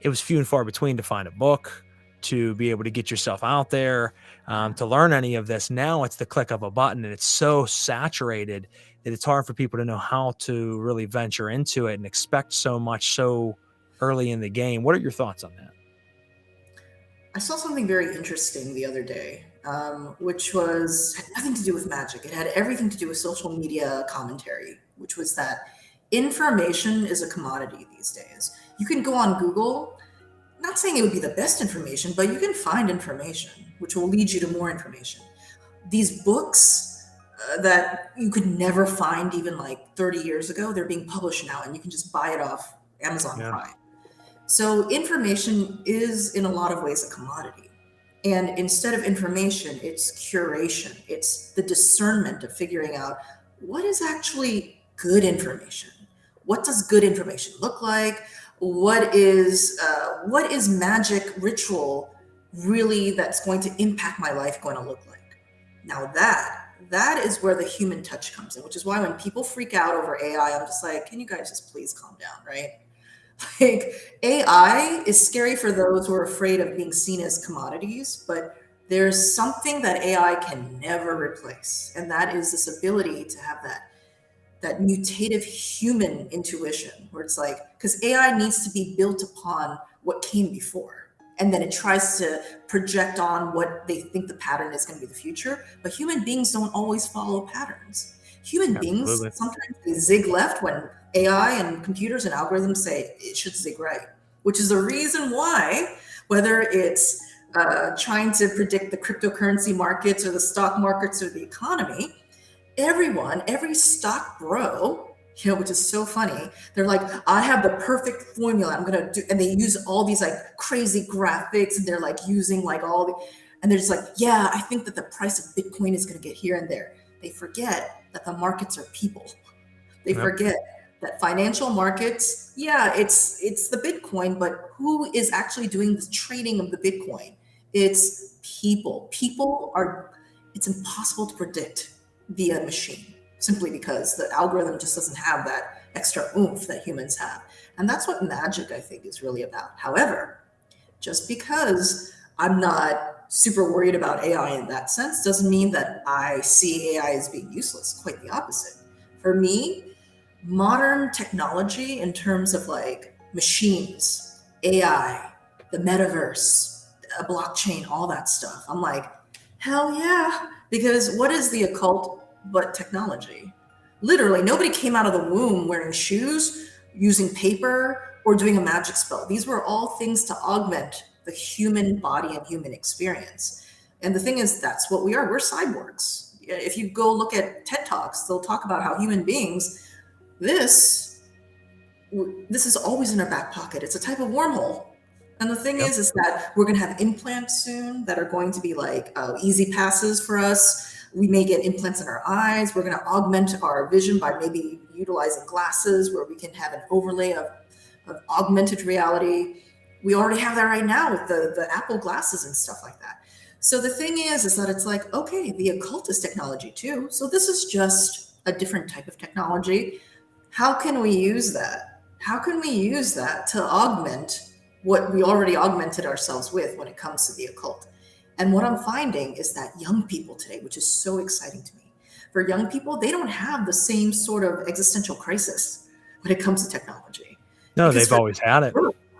it was few and far between to find a book, to be able to get yourself out there, to learn any of this. Now it's the click of a button, and it's so saturated that it's hard for people to know how to really venture into it and expect so much so early in the game. What are your thoughts on that? I saw something very interesting the other day, which had nothing to do with magic. It had everything to do with social media commentary, which was that information is a commodity these days. You can go on Google, not saying it would be the best information, but you can find information, which will lead you to more information. These books that you could never find even like 30 years ago, they're being published now, and you can just buy it off Amazon Prime. So information is in a lot of ways a commodity. And instead of information, it's curation. It's the discernment of figuring out what is actually good information. What does good information look like? What is magic ritual really that's going to impact my life going to look like? Now that is where the human touch comes in, which is why when people freak out over AI, I'm just like, can you guys just please calm down, right? Like, AI is scary for those who are afraid of being seen as commodities, but there's something that AI can never replace, and that is this ability to have that mutative human intuition, where it's like, because AI needs to be built upon what came before. And then it tries to project on what they think the pattern is going to be the future. But human beings don't always follow patterns. Human beings, sometimes they zig left when AI and computers and algorithms say it should zig right, which is the reason why, whether it's trying to predict the cryptocurrency markets or the stock markets or the economy, every stock bro, which is so funny. They're like, I have the perfect formula. I'm going to do, and they use all these like crazy graphics, and they're like using like and they're just like, yeah, I think that the price of Bitcoin is going to get here and there. They forget that the markets are people. They forget that financial markets, yeah, it's the Bitcoin, but who is actually doing the trading of the Bitcoin? It's people. It's impossible to predict via machine, simply because the algorithm just doesn't have that extra oomph that humans have. And that's what magic, I think, is really about. However, just because I'm not super worried about AI in that sense doesn't mean that I see AI as being useless. Quite the opposite. For me, modern technology in terms of like machines, AI, the metaverse, a blockchain, all that stuff, I'm like, hell yeah. Because what is the occult but technology? Literally, nobody came out of the womb wearing shoes, using paper, or doing a magic spell. These were all things to augment the human body and human experience. And the thing is, that's what we are. We're cyborgs. If you go look at TED Talks, they'll talk about how human beings, this is always in our back pocket. It's a type of wormhole. And the thing is that we're going to have implants soon that are going to be like easy passes for us. We may get implants in our eyes. We're going to augment our vision by maybe utilizing glasses where we can have an overlay of augmented reality. We already have that right now with the Apple glasses and stuff like that. So the thing is that it's like, okay, the occult is technology too. So this is just a different type of technology. How can we use that? How can we use that to augment what we already augmented ourselves with when it comes to the occult? And what I'm finding is that young people today, which is so exciting to me, for young people, they don't have the same sort of existential crisis when it comes to technology. No, Because they've always had it.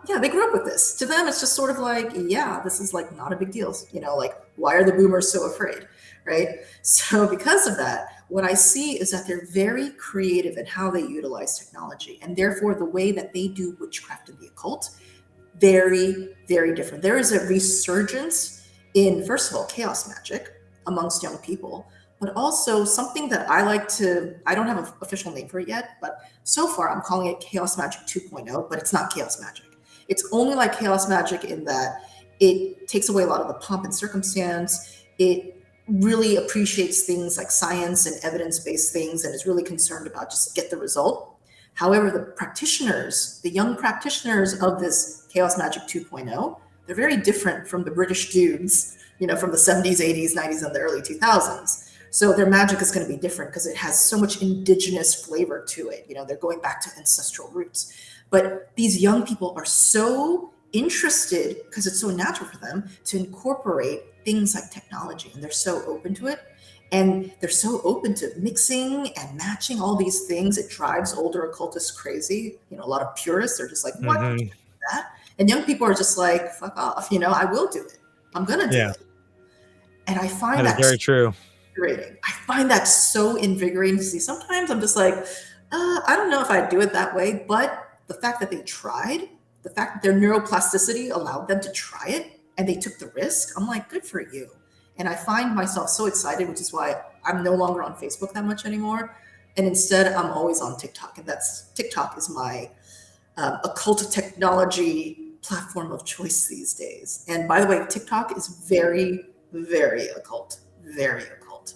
yeah, they grew up with this. To them, it's just sort of like, yeah, this is like not a big deal. You know, like, why are the boomers so afraid? Right. So, because of that, what I see is that they're very creative in how they utilize technology. And therefore, the way that they do witchcraft and the occult, very, very different. There is a resurgence in, first of all, chaos magic amongst young people, but also something that I like to, I don't have an official name for it yet, but so far I'm calling it chaos magic 2.0, but it's not chaos magic. It's only like chaos magic in that it takes away a lot of the pomp and circumstance. It really appreciates things like science and evidence-based things and is really concerned about just get the result. However, the practitioners, the young practitioners of this chaos magic 2.0, they're very different from the British dudes, you know, from the 70s, 80s, 90s, and the early 2000s. So their magic is going to be different because it has so much indigenous flavor to it. You know, they're going back to ancestral roots. But these young people are so interested, because it's so natural for them, to incorporate things like technology, and they're so open to it. And they're so open to mixing and matching all these things. It drives older occultists crazy. You know, a lot of purists are just like, what? Mm-hmm. That? And young people are just like, fuck off. You know, I will do it. I'm going to do it. And I find That is very true. invigorating. I find that so invigorating to see. Sometimes I'm just like, I don't know if I'd do it that way. But the fact that they tried, the fact that their neuroplasticity allowed them to try it and they took the risk, I'm like, good for you. And I find myself so excited, which is why I'm no longer on Facebook that much anymore. And instead, I'm always on TikTok. And TikTok is my occult technology platform of choice these days. And by the way, TikTok is very, very occult. Very occult.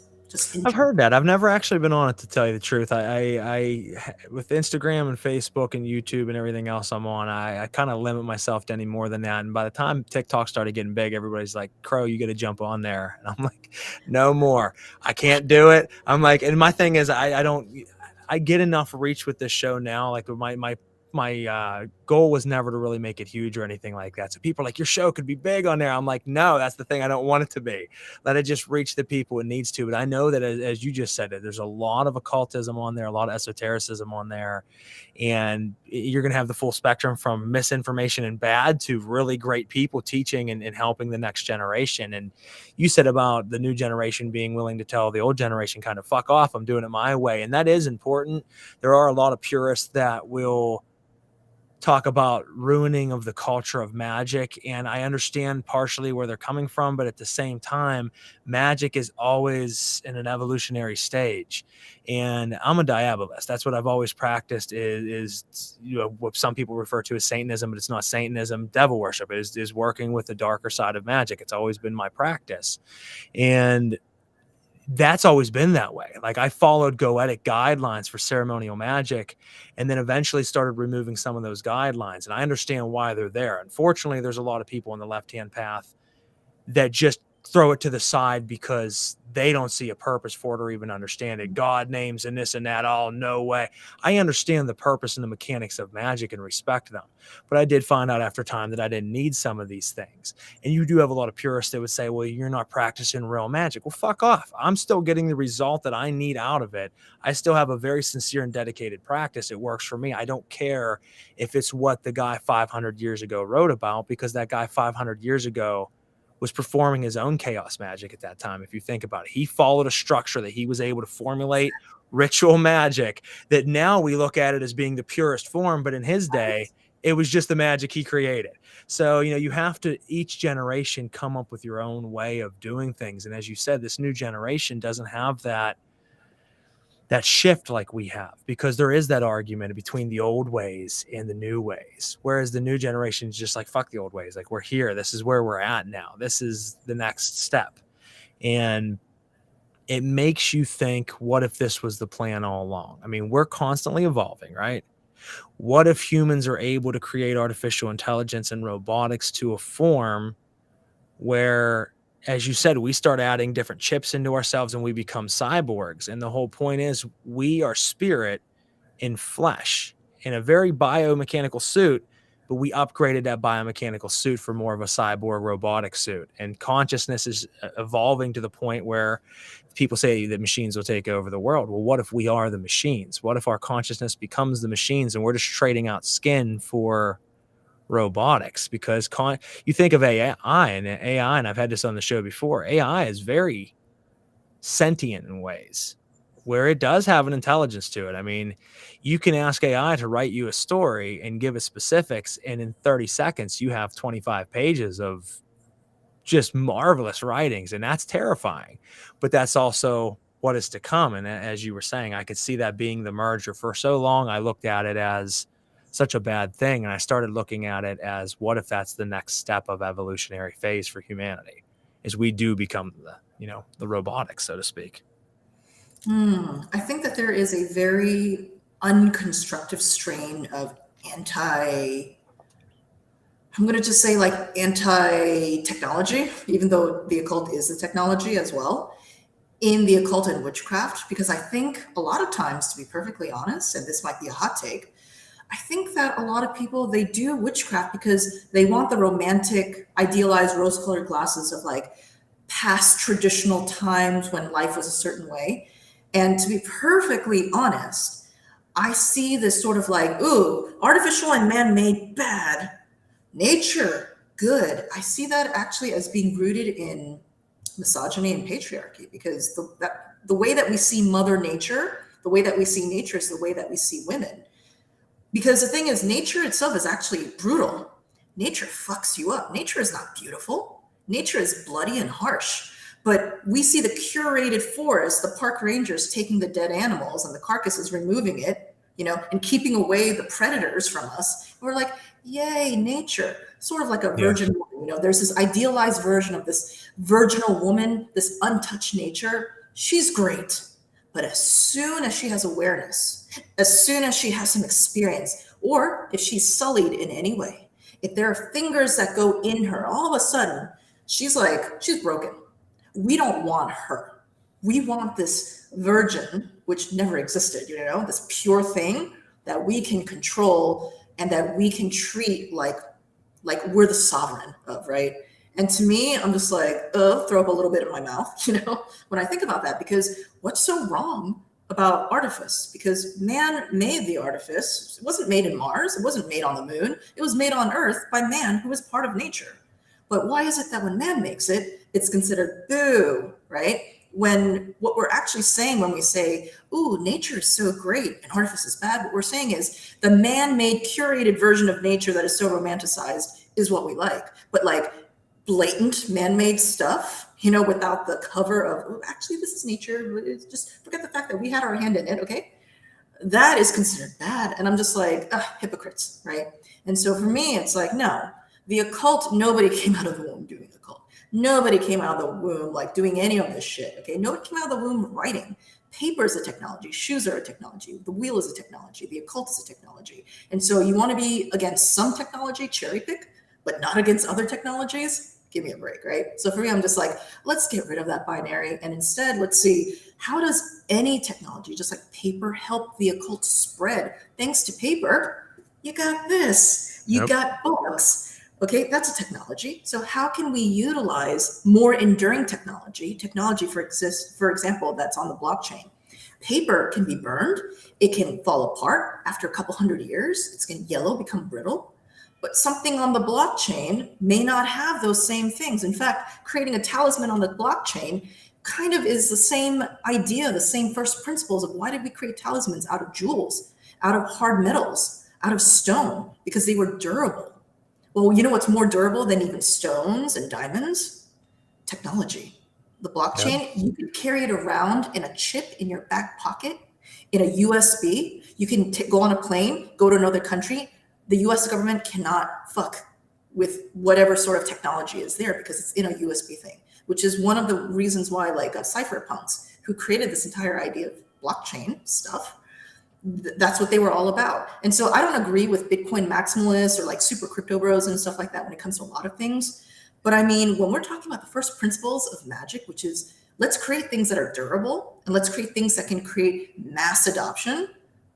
I've heard that. I've never actually been on it, to tell you the truth. I with Instagram and Facebook and YouTube and everything else I'm on, I kind of limit myself to any more than that. And by the time TikTok started getting big, everybody's like, Crow, you got to jump on there. And I'm like, no more. I can't do it. I'm like, and my thing is, I get enough reach with this show now. Like my goal was never to really make it huge or anything like that. So people are like, your show could be big on there. I'm like, no, that's the thing. I don't want it to be. Let it just reach the people it needs to. But I know that, as you just said, there's a lot of occultism on there, a lot of esotericism on there. And you're going to have the full spectrum from misinformation and bad to really great people teaching and helping the next generation. And you said about the new generation being willing to tell the old generation kind of fuck off, I'm doing it my way. And that is important. There are a lot of purists that will talk about ruining of the culture of magic, and I understand partially where they're coming from, but at the same time, magic is always in an evolutionary stage, and I'm a diabolist. That's what I've always practiced, is you know, what some people refer to as Satanism, but it's not Satanism. Devil worship is working with the darker side of magic. It's always been my practice, and that's always been that way. Like, I followed Goetic guidelines for ceremonial magic, and then eventually started removing some of those guidelines. And I understand why they're there. Unfortunately, there's a lot of people on the left-hand path that just throw it to the side because they don't see a purpose for it or even understand it. God names and this and that. Oh, no way. I understand the purpose and the mechanics of magic and respect them. But I did find out after time that I didn't need some of these things. And you do have a lot of purists that would say, well, you're not practicing real magic. Well, fuck off. I'm still getting the result that I need out of it. I still have a very sincere and dedicated practice. It works for me. I don't care if it's what the guy 500 years ago wrote about, because that guy 500 years ago was performing his own chaos magic at that time. If you think about it, he followed a structure that he was able to formulate ritual magic that now we look at it as being the purest form. But in his day, it was just the magic he created. So, you know, you have to, each generation, come up with your own way of doing things. And as you said, this new generation doesn't have that shift like we have, because there is that argument between the old ways and the new ways, whereas the new generation is just like, fuck the old ways. Like, we're here, this is where we're at now, this is the next step. And it makes you think, what if this was the plan all along? I mean, we're constantly evolving, right? What if humans are able to create artificial intelligence and robotics to a form where, as you said, we start adding different chips into ourselves and we become cyborgs? And the whole point is, we are spirit in flesh, in a very biomechanical suit, but we upgraded that biomechanical suit for more of a cyborg robotic suit. And consciousness is evolving to the point where people say that machines will take over the world. Well, what if we are the machines? What if our consciousness becomes the machines and we're just trading out skin for robotics? Because you think of AI, and I've had this on the show before, AI is very sentient in ways where it does have an intelligence to it. I mean, you can ask AI to write you a story and give it specifics, and in 30 seconds, you have 25 pages of just marvelous writings, and that's terrifying. But that's also what is to come. And as you were saying, I could see that being the merger. For so long, I looked at it as such a bad thing, and I started looking at it as, what if that's the next step of evolutionary phase for humanity, is we do become the robotics, so to speak. I think that there is a very unconstructive strain of I'm going to just say like anti-technology, even though the occult is a technology as well, in the occult and witchcraft, because I think a lot of times, to be perfectly honest, and this might be a hot take, I think that a lot of people, they do witchcraft because they want the romantic, idealized rose-colored glasses of like past traditional times when life was a certain way. And to be perfectly honest, I see this sort of like, ooh, artificial and man-made bad, nature good. I see that actually as being rooted in misogyny and patriarchy, because the way that we see Mother Nature, the way that we see nature is the way that we see women. Because the thing is, nature itself is actually brutal. Nature fucks you up. Nature is not beautiful. Nature is bloody and harsh. But we see the curated forest, the park rangers taking the dead animals and the carcasses, removing it, and keeping away the predators from us. And we're like, yay, nature. Sort of like a virgin woman. There's this idealized version of this virginal woman, this untouched nature. She's great. But as soon as she has awareness, as soon as she has some experience, or if she's sullied in any way, if there are fingers that go in her, all of a sudden, she's broken. We don't want her. We want this virgin, which never existed, this pure thing that we can control and that we can treat like we're the sovereign of, right? And to me, I'm just like, throw up a little bit in my mouth, when I think about that, because what's so wrong about artifice? Because man made the artifice. It wasn't made in Mars. It wasn't made on the moon. It was made on Earth by man, who was part of nature. But why is it that when man makes it, it's considered boo, right? When what we're actually saying when we say, ooh, nature is so great and artifice is bad, what we're saying is the man-made curated version of nature that is so romanticized is what we like. But like blatant man-made stuff, without the cover of, oh, actually this is nature, just forget the fact that we had our hand in it, okay? That is considered bad. And I'm just like, hypocrites, right? And so for me, it's like, no, the occult, nobody came out of the womb doing occult. Nobody came out of the womb like doing any of this shit, okay? Nobody came out of the womb writing. Paper is a technology. Shoes are a technology. The wheel is a technology. The occult is a technology. And so you want to be against some technology, cherry pick, but not against other technologies? Give me a break, right? So for me, I'm just like, let's get rid of that binary. And instead, let's see, how does any technology, just like paper, help the occult spread? Thanks to paper, you got this. You got books. Okay, that's a technology. So how can we utilize more enduring technology, for example, that's on the blockchain? Paper can be burned. It can fall apart after a couple hundred years. It's going to yellow, become brittle. But something on the blockchain may not have those same things. In fact, creating a talisman on the blockchain kind of is the same idea, the same first principles of why did we create talismans out of jewels, out of hard metals, out of stone? Because they were durable. Well, you know what's more durable than even stones and diamonds? Technology. The blockchain, you can carry it around in a chip in your back pocket, in a USB. You can go on a plane, go to another country. The US government cannot fuck with whatever sort of technology is there because it's in a USB thing, which is one of the reasons why like cypherpunks who created this entire idea of blockchain stuff, that's what they were all about. And so I don't agree with Bitcoin maximalists or like super crypto bros and stuff like that when it comes to a lot of things. But I mean, when we're talking about the first principles of magic, which is let's create things that are durable and let's create things that can create mass adoption.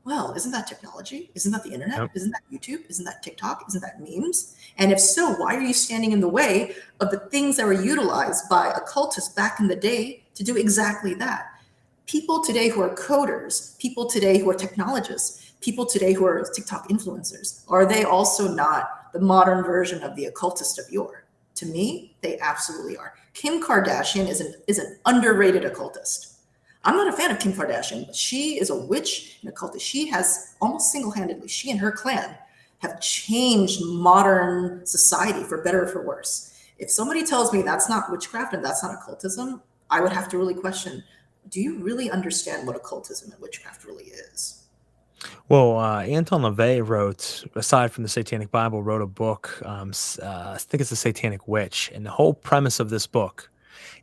well, isn't that technology? Isn't that the internet? Yep. Isn't that YouTube? Isn't that TikTok? Isn't that memes? And if so, why are you standing in the way of the things that were utilized by occultists back in the day to do exactly that? People today who are coders, people today who are technologists, people today who are TikTok influencers, are they also not the modern version of the occultist of yore? To me, they absolutely are. Kim Kardashian is an underrated occultist. I'm not a fan of Kim Kardashian, but she is a witch and occultist. She has almost single-handedly, she and her clan have changed modern society for better or for worse. If somebody tells me that's not witchcraft and that's not occultism, I would have to really question, do you really understand what occultism and witchcraft really is? Well, Anton LaVey wrote, aside from the Satanic Bible, wrote a book. I think it's the Satanic Witch, and the whole premise of this book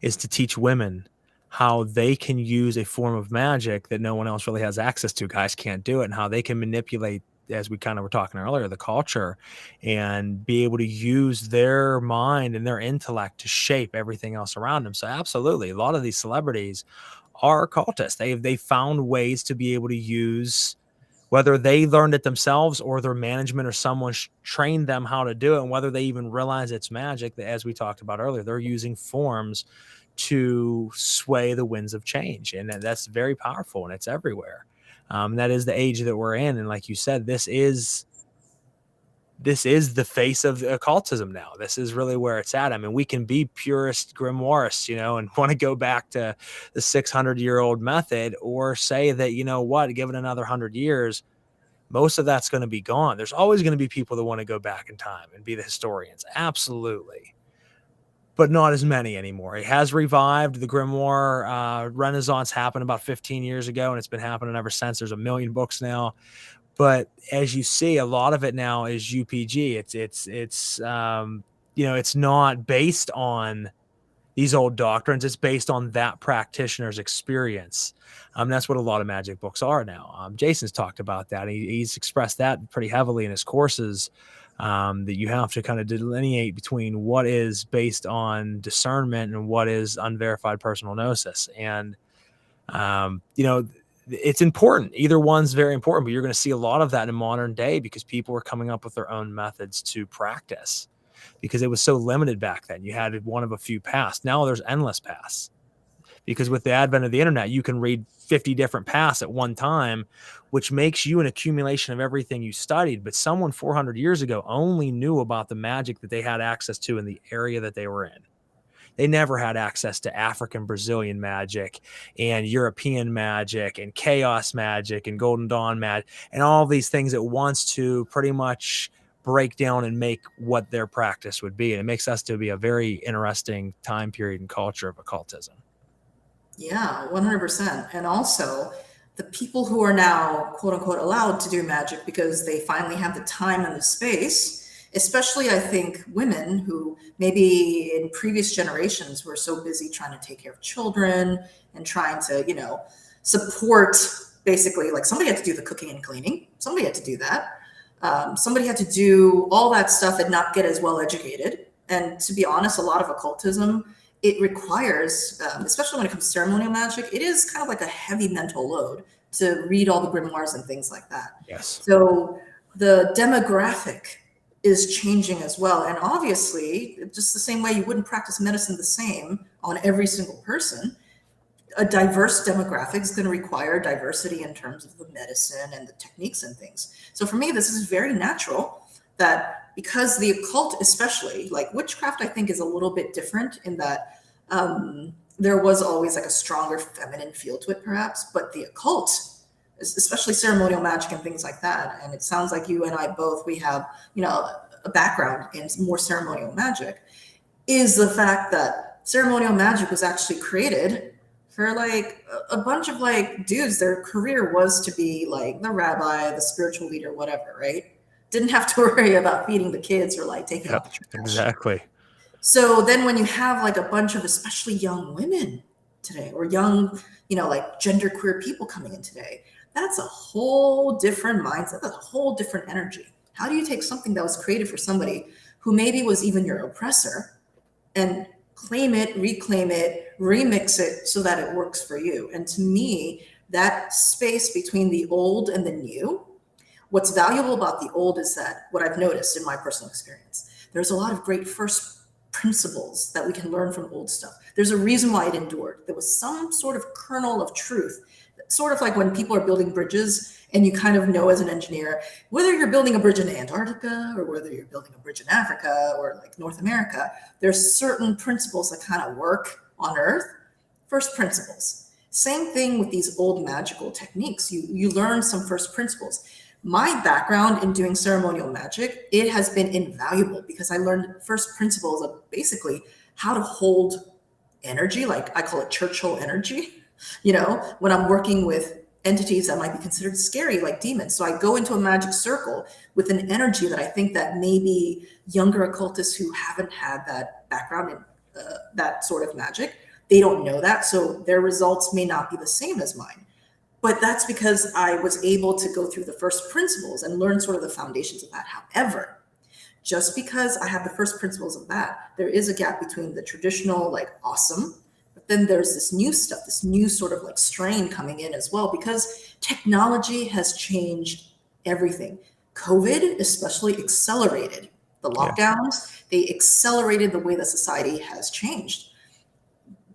is to teach women how they can use a form of magic that no one else really has access to. Guys can't do it, and how they can manipulate, as we kind of were talking earlier, the culture, and be able to use their mind and their intellect to shape everything else around them. So, absolutely, a lot of these celebrities are cultists. They found ways to be able to use, whether they learned it themselves or their management or someone trained them how to do it, and whether they even realize it's magic, that, as we talked about earlier, they're using forms to sway the winds of change. And that's very powerful, and it's everywhere. That is the age that we're in. And like you said, this is the face of occultism now. This is really where it's at. I mean, we can be purist grimoires, and want to go back to the 600-year-old method, or say that, what, give it another 100 years, most of that's going to be gone. There's always going to be people that want to go back in time and be the historians. Absolutely. But not as many anymore. It has revived. The grimoire renaissance happened about 15 years ago, and it's been happening ever since. There's a million books now. But as you see, a lot of it now is UPG. It's not based on these old doctrines. It's based on that practitioner's experience. That's what a lot of magic books are now. Jason's talked about that. He's expressed that pretty heavily in his courses, that you have to kind of delineate between what is based on discernment and what is unverified personal gnosis. And, it's important. Either one's very important, but you're going to see a lot of that in modern day because people are coming up with their own methods to practice, because it was so limited back then. You had one of a few paths. Now there's endless paths, because with the advent of the internet, you can read 50 different paths at one time, which makes you an accumulation of everything you studied. But someone 400 years ago only knew about the magic that they had access to in the area that they were in. They never had access to African Brazilian magic and European magic and chaos magic and Golden Dawn magic and all these things at once to pretty much break down and make what their practice would be. And it makes us to be a very interesting time period and culture of occultism. Yeah, 100%. And also, the people who are now, quote unquote, allowed to do magic because they finally have the time and the space, especially, I think, women who maybe in previous generations were so busy trying to take care of children and trying to, support, basically, like somebody had to do the cooking and cleaning. Somebody had to do that. Somebody had to do all that stuff and not get as well educated. And to be honest, a lot of occultism, it requires, especially when it comes to ceremonial magic, it is kind of like a heavy mental load to read all the grimoires and things like that. Yes. So the demographic is changing as well. And obviously, just the same way you wouldn't practice medicine the same on every single person, a diverse demographic is going to require diversity in terms of the medicine and the techniques and things. So for me, this is very natural that, because the occult, especially like witchcraft, I think is a little bit different in that there was always like a stronger feminine feel to it perhaps, but the occult, especially ceremonial magic and things like that. And it sounds like you and I both, we have, a background in more ceremonial magic, is the fact that ceremonial magic was actually created for like a bunch of like dudes. Their career was to be like the rabbi, the spiritual leader, whatever, right? Didn't have to worry about feeding the kids or like taking out the trash. Exactly. So then when you have like a bunch of especially young women today, or young, like genderqueer people coming in today, that's a whole different mindset, that's a whole different energy. How do you take something that was created for somebody who maybe was even your oppressor and claim it, reclaim it, remix it so that it works for you? And to me, That space between the old and the new, what's valuable about the old is that what I've noticed in my personal experience, there's a lot of great first principles that we can learn from old stuff. There's a reason why it endured. There was some sort of kernel of truth, sort of like when people are building bridges and you kind of know as an engineer, whether you're building a bridge in Antarctica or whether you're building a bridge in Africa or like North America, there's certain principles that kind of work on Earth. First principles. Same thing with these old magical techniques. You learn some first principles. My background in doing ceremonial magic, it has been invaluable because I learned first principles of basically how to hold energy, like I call it Churchill energy, when I'm working with entities that might be considered scary, like demons. So I go into a magic circle with an energy that I think that maybe younger occultists who haven't had that background in that sort of magic, they don't know that. So their results may not be the same as mine. But that's because I was able to go through the first principles and learn sort of the foundations of that. However, just because I have the first principles of that, there is a gap between the traditional, like awesome, but then there's this new stuff, this new sort of like strain coming in as well, because technology has changed everything. COVID especially accelerated the lockdowns. They accelerated the way that society has changed.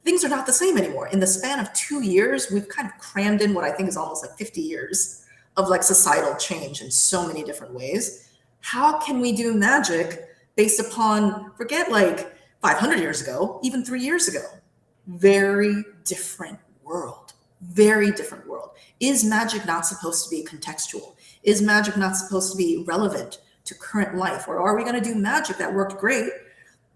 Things are not the same anymore. In the span of 2 years, we've kind of crammed in what I think is almost like 50 years of like societal change in so many different ways. How can we do magic based upon, forget like 500 years ago, even 3 years ago? Very different world. Very different world. Is magic not supposed to be contextual? Is magic not supposed to be relevant to current life? Or are we going to do magic that worked great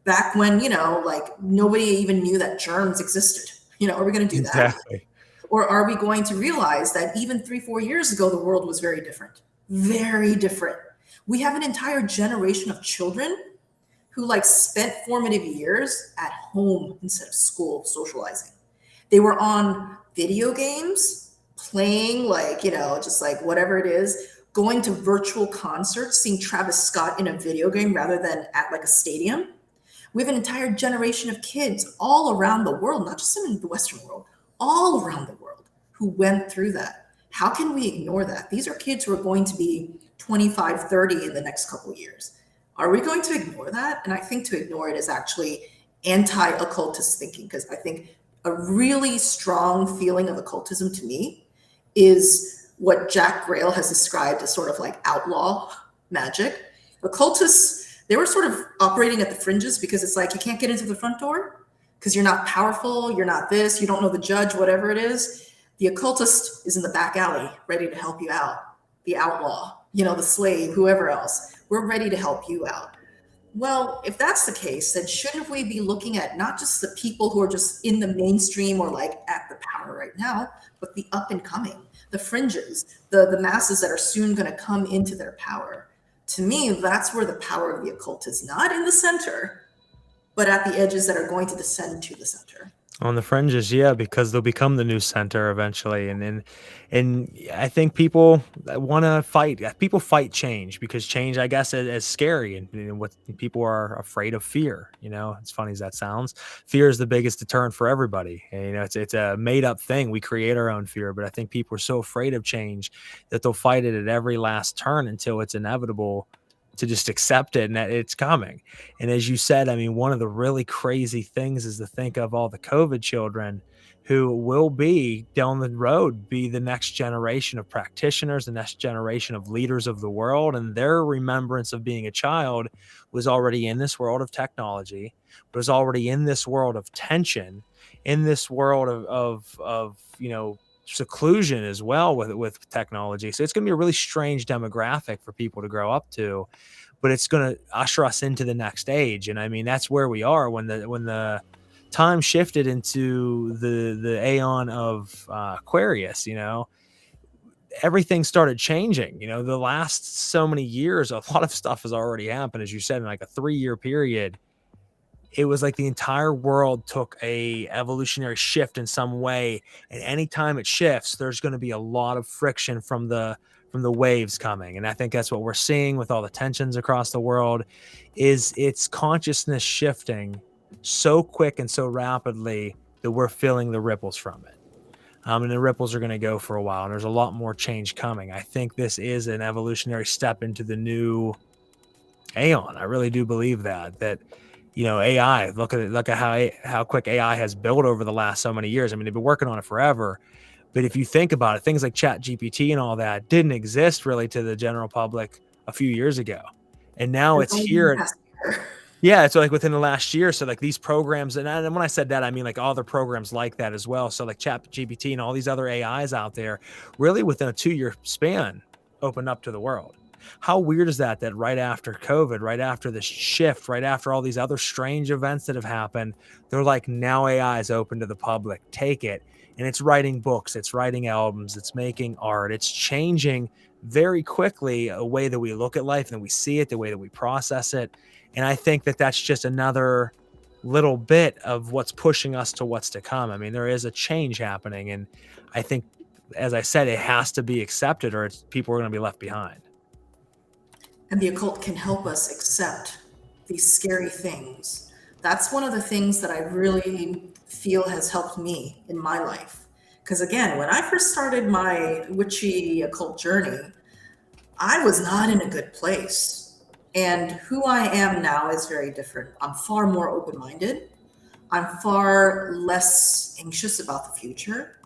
back when, like nobody even knew that germs existed? Are we going to do that? Exactly. Or are we going to realize that even 3-4 years ago, the world was very different? Very different. We have an entire generation of children who like spent formative years at home instead of school socializing. They were on video games, playing like, just like whatever it is, going to virtual concerts, seeing Travis Scott in a video game rather than at like a stadium. We have an entire generation of kids all around the world, not just in the Western world, all around the world who went through that. How can we ignore that? These are kids who are going to be 25, 30 in the next couple of years. Are we going to ignore that? And I think to ignore it is actually anti-occultist thinking, because I think a really strong feeling of occultism to me is what Jack Grail has described as sort of like outlaw magic. Occultists, they were sort of operating at the fringes because it's like you can't get into the front door because you're not powerful, you're not this, you don't know the judge, whatever it is. The occultist is in the back alley ready to help you out. The outlaw, the slave, whoever else, we're ready to help you out. Well, if that's the case, then shouldn't we be looking at not just the people who are just in the mainstream or like at the power right now, but the up and coming, the fringes, the masses that are soon going to come into their power? To me, that's where the power of the occult is, not in the center, but at the edges that are going to descend to the center. On the fringes, yeah, because they'll become the new center eventually, and I think people want to fight. People fight change because change, I guess, is scary, and what people are afraid of fear. As funny as that sounds, fear is the biggest deterrent for everybody. And, it's a made up thing. We create our own fear, but I think people are so afraid of change that they'll fight it at every last turn until it's inevitable to just accept it and that it's coming. And as you said, I mean, one of the really crazy things is to think of all the COVID children who will be down the road, be the next generation of practitioners, the next generation of leaders of the world. And their remembrance of being a child was already in this world of technology, but was already in this world of tension, in this world of seclusion as well with technology. So it's going to be a really strange demographic for people to grow up to, but it's going to usher us into the next age. And I mean, that's where we are when the time shifted into the aeon of Aquarius. Everything started changing. The last so many years, a lot of stuff has already happened, as you said, in like a 3-year period. It was like the entire world took a evolutionary shift in some way, and anytime it shifts, there's going to be a lot of friction from the waves coming. And I think that's what we're seeing with all the tensions across the world, is it's consciousness shifting so quick and so rapidly that we're feeling the ripples from it. And the ripples are going to go for a while, and there's a lot more change coming. I think this is an evolutionary step into the new Aeon. I really do believe that AI. Look at how quick AI has built over the last so many years. I mean, they've been working on it forever. But if you think about it, things like Chat GPT and all that didn't exist really to the general public a few years ago, and now It's it's only in the here. past year. Yeah, it's like within the last year. So like these programs, and when I said that, I mean like all other programs like that as well. So like Chat GPT and all these other AIs out there, really within a 2-year span, opened up to the world. How weird is that? That right after COVID, right after this shift, right after all these other strange events that have happened, they're like, now AI is open to the public. Take it, and it's writing books, it's writing albums, it's making art, it's changing very quickly a way that we look at life and we see it, the way that we process it. And I think that that's just another little bit of what's pushing us to what's to come. I mean, there is a change happening. And I think, as I said, it has to be accepted or people are going to be left behind. And the occult can help us accept these scary things. That's one of the things that I really feel has helped me in my life. Because again, when I first started my witchy occult journey, I was not in a good place. And who I am now is very different. I'm far more open-minded. I'm far less anxious about the future.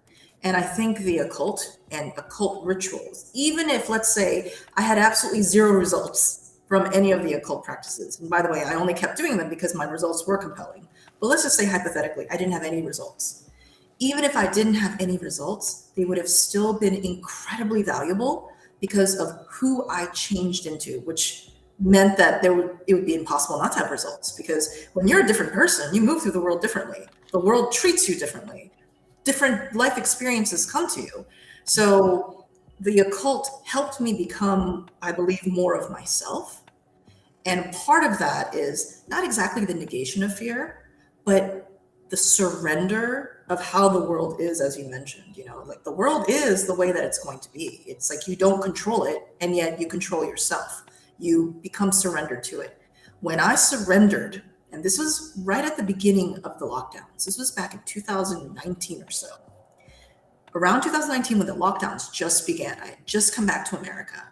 And I think the occult and occult rituals, even if, let's say, I had absolutely zero results from any of the occult practices. And by the way, I only kept doing them because my results were compelling. But let's just say hypothetically, I didn't have any results. Even if I didn't have any results, they would have still been incredibly valuable because of who I changed into, which meant that it would be impossible not to have results. Because when you're a different person, you move through the world differently. The world treats you differently. Different life experiences come to you. So the occult helped me become, I believe, more of myself. And part of that is not exactly the negation of fear, but the surrender of how the world is, as you mentioned. Like the world is the way that it's going to be. It's like you don't control it, and yet you control yourself. You become surrendered to it. When I surrendered, and this was right at the beginning of the lockdowns, this was back in 2019 or so. Around 2019, when the lockdowns just began, I had just come back to America.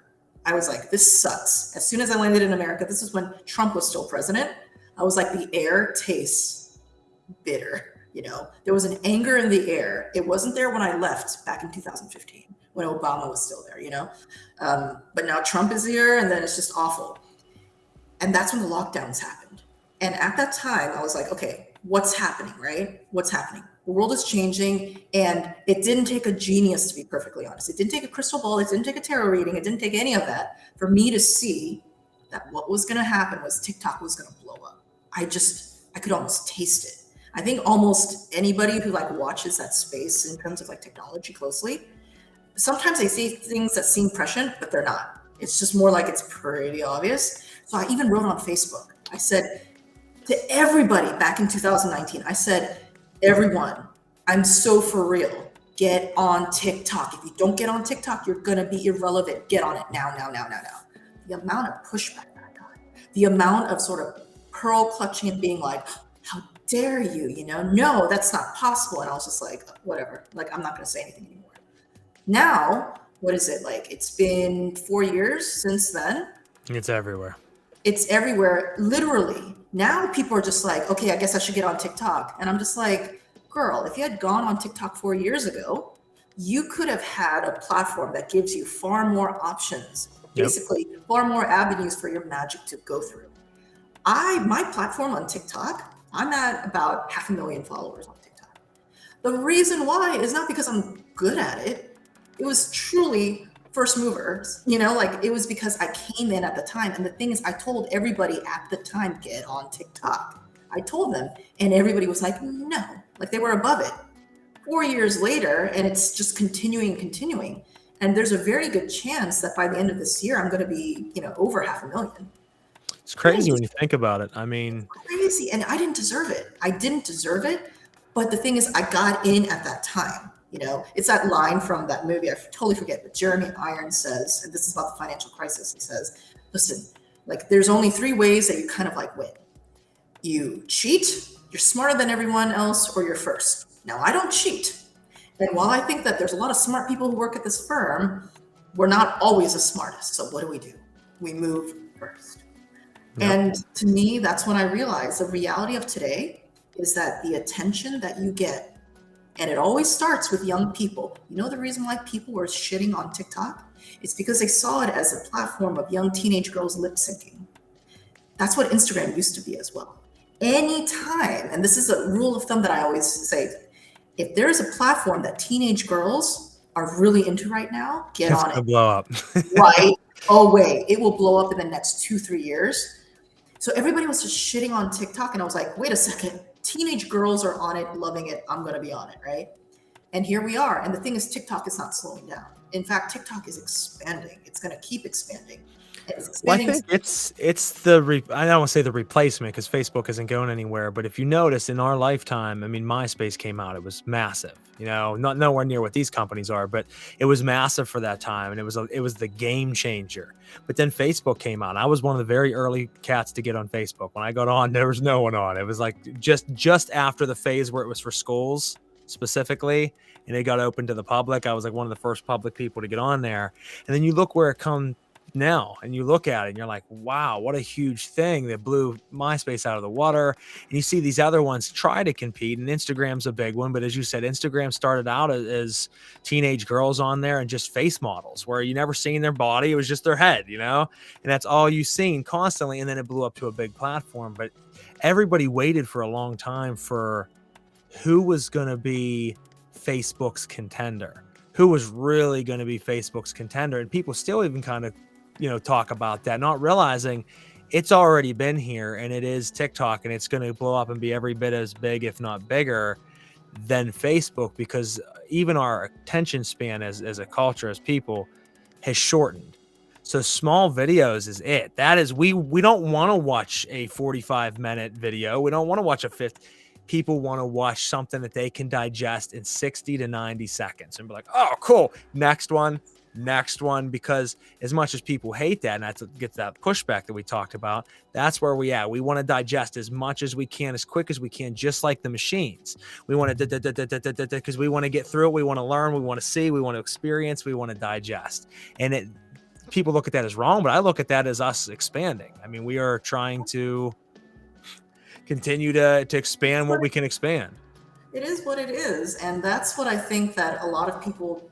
I was like, this sucks. As soon as I landed in America, this is when Trump was still president. I was like, the air tastes bitter. There was an anger in the air. It wasn't there when I left back in 2015, when Obama was still there, but now Trump is here, and then it's just awful. And that's when the lockdowns happened. And at that time, I was like, okay, what's happening, right? What's happening? The world is changing, and it didn't take a genius, to be perfectly honest. It didn't take a crystal ball. It didn't take a tarot reading. It didn't take any of that for me to see that what was going to happen was TikTok was going to blow up. I could almost taste it. I think almost anybody who watches that space in terms of technology closely, sometimes they say things that seem prescient, but they're not. It's just more like it's pretty obvious. So I even wrote on Facebook. I said to everybody back in 2019, I said, everyone, I'm so for real. Get on TikTok. If you don't get on TikTok, you're going to be irrelevant. Get on it now. The amount of pushback that I got, the amount of sort of pearl clutching and being like, how dare you, no, that's not possible. And I was just like, whatever, I'm not going to say anything anymore. Now, what is it like? It's been 4 years since then. It's everywhere. It's everywhere, literally. Now people are just like, okay, I guess I should get on TikTok. And I'm just like, girl, if you had gone on TikTok 4 years ago, you could have had a platform that gives you far more options, basically far more avenues for your magic to go through. My platform on TikTok, I'm at about 500,000 followers on TikTok. The reason why is not because I'm good at it. It was truly first movers, it was because I came in at the time. And the thing is, I told everybody at the time, get on TikTok. I told them, and everybody was like, no, they were above it. 4 years later, and it's just continuing. And there's a very good chance that by the end of this year, I'm going to be, over 500,000. It's crazy when you think about it. I mean, crazy. And I didn't deserve it. But the thing is, I got in at that time. It's that line from that movie, I totally forget, but Jeremy Irons says, and this is about the financial crisis, he says, listen, there's only 3 ways that you kind of win. You cheat, you're smarter than everyone else, or you're first. Now, I don't cheat. And while I think that there's a lot of smart people who work at this firm, we're not always the smartest. So what do? We move first. Yep. And to me, that's when I realized the reality of today is that the attention that you get, and it always starts with young people. You know the reason why people were shitting on TikTok? It's because they saw it as a platform of young teenage girls lip syncing. That's what Instagram used to be as well. Anytime, and this is a rule of thumb that I always say, if there is a platform that teenage girls are really into right now, get It's on gonna it. blow up. Right away. It will blow up in the next 2-3 years. So everybody was just shitting on TikTok, and I was like, wait a second, teenage girls are on it, loving it. I'm going to be on it, right? And here we are. And the thing is, TikTok is not slowing down. In fact, TikTok is expanding. It's going to keep expanding. Well, I think it's I don't want to say the replacement because Facebook isn't going anywhere. But if you notice in our lifetime, I mean, MySpace came out; it was massive. You know, not nowhere near what these companies are, but it was massive for that time, and it was the game changer. But then Facebook came out. And I was one of the very early cats to get on Facebook. When I got on, there was no one on. It was like just after the phase where it was for schools specifically, and it got open to the public. I was like one of the first public people to get on there. And then you look where it come now, and you look at it and you're like, wow, what a huge thing that blew MySpace out of the water. And you see these other ones try to compete, and Instagram's a big one, but as you said, Instagram started out as teenage girls on there and just face models where you never seen their body, it was just their head, you know, and that's all you seen constantly. And then it blew up to a big platform. But everybody waited for a long time for who was going to be Facebook's contender, who was really going to be Facebook's contender. And people still even kind of, you know, talk about that, not realizing it's already been here, and it is TikTok, and it's going to blow up and be every bit as big, if not bigger, than Facebook, because even our attention span as a culture, as people, has shortened. So small videos is it. That is, we don't want to watch a 45-minute video. We don't want to watch a 50. People want to watch something that they can digest in 60 to 90 seconds and be like, oh, cool. Next one. Because as much as people hate that, and that's gets that pushback that we talked about, that's where we at. We want to digest as much as we can, as quick as we can, just like the machines. We want to because we want to get through it. We want to learn. We want to see. We want to experience. We want to digest. And people look at that as wrong, but I look at that as us expanding. I mean, we are trying to continue to expand what we can expand. It is what it is. And that's what I think that a lot of people,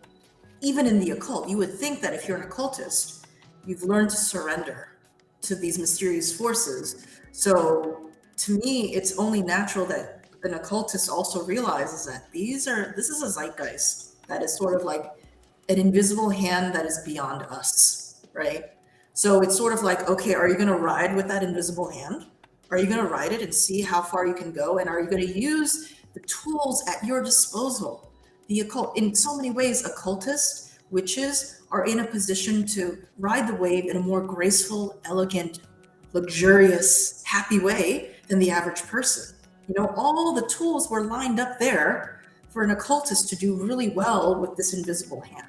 even in the occult, you would think that if you're an occultist, you've learned to surrender to these mysterious forces. So to me, it's only natural that an occultist also realizes that this is a zeitgeist that is sort of like an invisible hand that is beyond us, right? So it's sort of like, okay, are you going to ride with that invisible hand? Are you going to ride it and see how far you can go? And are you going to use the tools at your disposal? The occult, in so many ways, occultists, witches, are in a position to ride the wave in a more graceful, elegant, luxurious, happy way than the average person. You know, all the tools were lined up there for an occultist to do really well with this invisible hand.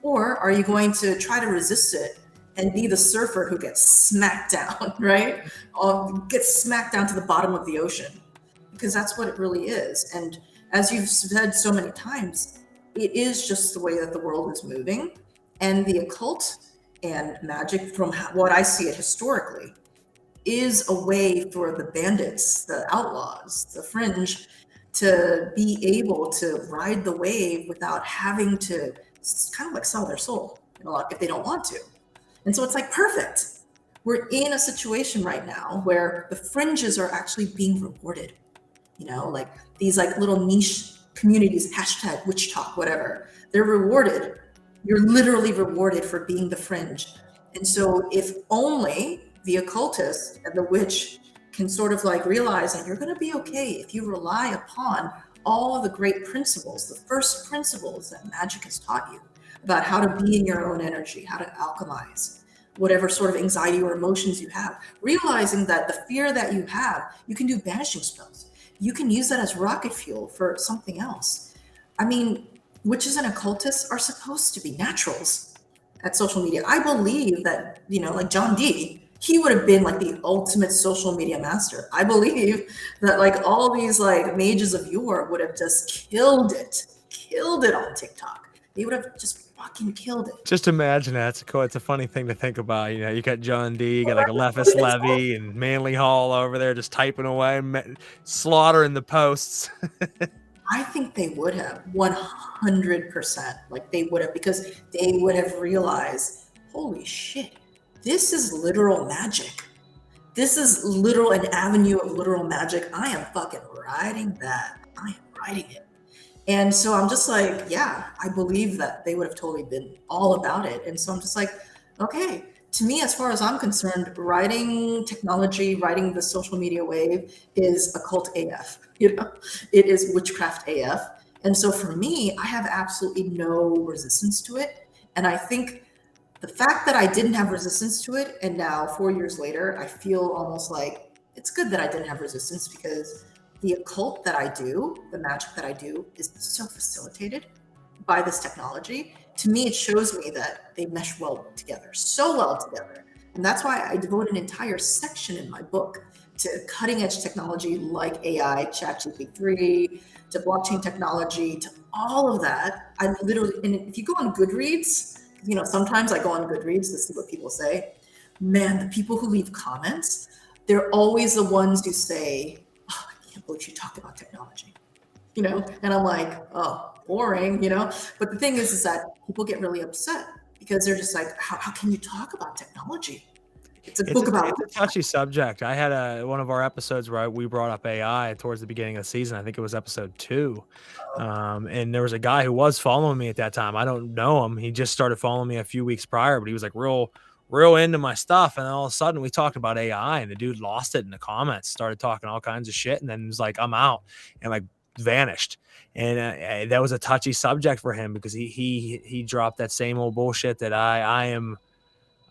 Or are you going to try to resist it and be the surfer who gets smacked down, right? Or gets smacked down to the bottom of the ocean? Because that's what it really is. And as you've said so many times, it is just the way that the world is moving. And the occult and magic, from what I see it historically, is a way for the bandits, the outlaws, the fringe, to be able to ride the wave without having to kind of like sell their soul, you know, if they don't want to. And so it's like perfect. We're in a situation right now where the fringes are actually being rewarded. You know, like these like little niche communities, hashtag witch talk, whatever. They're rewarded. You're literally rewarded for being the fringe. And so if only the occultist and the witch can sort of like realize that you're going to be okay if you rely upon all of the great principles, the first principles that magic has taught you about how to be in your own energy, how to alchemize whatever sort of anxiety or emotions you have, realizing that the fear that you have, you can do banishing spells. You can use that as rocket fuel for something else. I mean, witches and occultists are supposed to be naturals at social media. I believe that, you know, like John Dee, he would have been like the ultimate social media master. I believe that like all these like mages of yore would have just killed it killed it on TikTok. They would have just fucking killed it. Just imagine that. It's a funny thing to think about. You know, you got John D, you got like Levis Levy and Manly Hall over there just typing away, slaughtering the posts. I think they would have 100%. Like they would have, because they would have realized, holy shit, this is literal magic. This is literal, an avenue of literal magic. I am fucking riding that. I am riding it. And so I'm just like, yeah, I believe that they would have totally been all about it. And so I'm just like, okay, to me, as far as I'm concerned, writing technology, writing the social media wave is occult AF. You know, it is witchcraft AF. And so for me, I have absolutely no resistance to it. And I think the fact that I didn't have resistance to it, and now 4 years later, I feel almost like it's good that I didn't have resistance, because the occult that I do, the magic that I do, is so facilitated by this technology. To me, it shows me that they mesh well together, so well together. And that's why I devote an entire section in my book to cutting edge technology like AI, ChatGPT-3, to blockchain technology, to all of that. I literally, and if you go on Goodreads, you know, sometimes I go on Goodreads to see what people say. Man, the people who leave comments, they're always the ones who say, oh, I can't believe you talked about technology, you know? And I'm like, oh, boring, you know? But the thing is that people get really upset because they're just like, how can you talk about technology? It's a book about It's a touchy subject. I had one of our episodes where we brought up AI towards the beginning of the season. I think it was episode 2. And there was a guy who was following me at that time. I don't know him. He just started following me a few weeks prior, but he was like real into my stuff. And then all of a sudden we talked about AI, and the dude lost it in the comments, started talking all kinds of shit. And then was like, I'm out, and like vanished. And that was a touchy subject for him, because he dropped that same old bullshit that I am.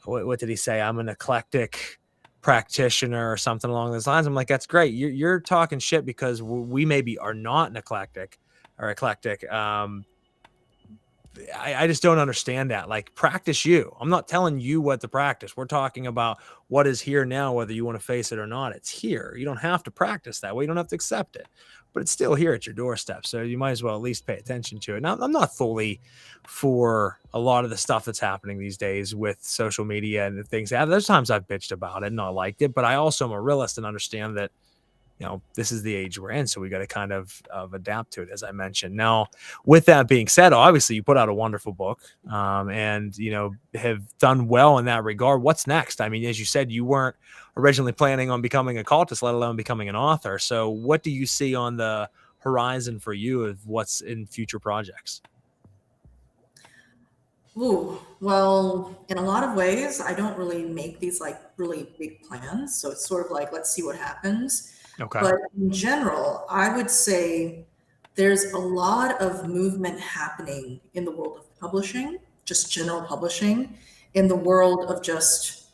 What did he say? I'm an eclectic practitioner or something along those lines. I'm like, that's great. You're talking shit because we maybe are not an eclectic or eclectic. I just don't understand that. Like, practice you. I'm not telling you what to practice. We're talking about what is here now, whether you want to face it or not. It's here. You don't have to practice that way. You don't have to accept it, but it's still here at your doorstep. So you might as well at least pay attention to it. Now, I'm not fully for a lot of the stuff that's happening these days with social media and the things. There's times I've bitched about it and not liked it, but I also am a realist and understand that, you know, this is the age we're in, so we got to kind of adapt to it, as I mentioned. Now, with that being said, obviously you put out a wonderful book, and, you know, have done well in that regard. What's next? I mean, as you said, you weren't originally planning on becoming a cultist, let alone becoming an author. So what do you see on the horizon for you of what's in future projects? Ooh, well, in a lot of ways, I don't really make these like really big plans. So it's sort of like, let's see what happens. Okay. But in general, I would say there's a lot of movement happening in the world of publishing, just general publishing, in the world of just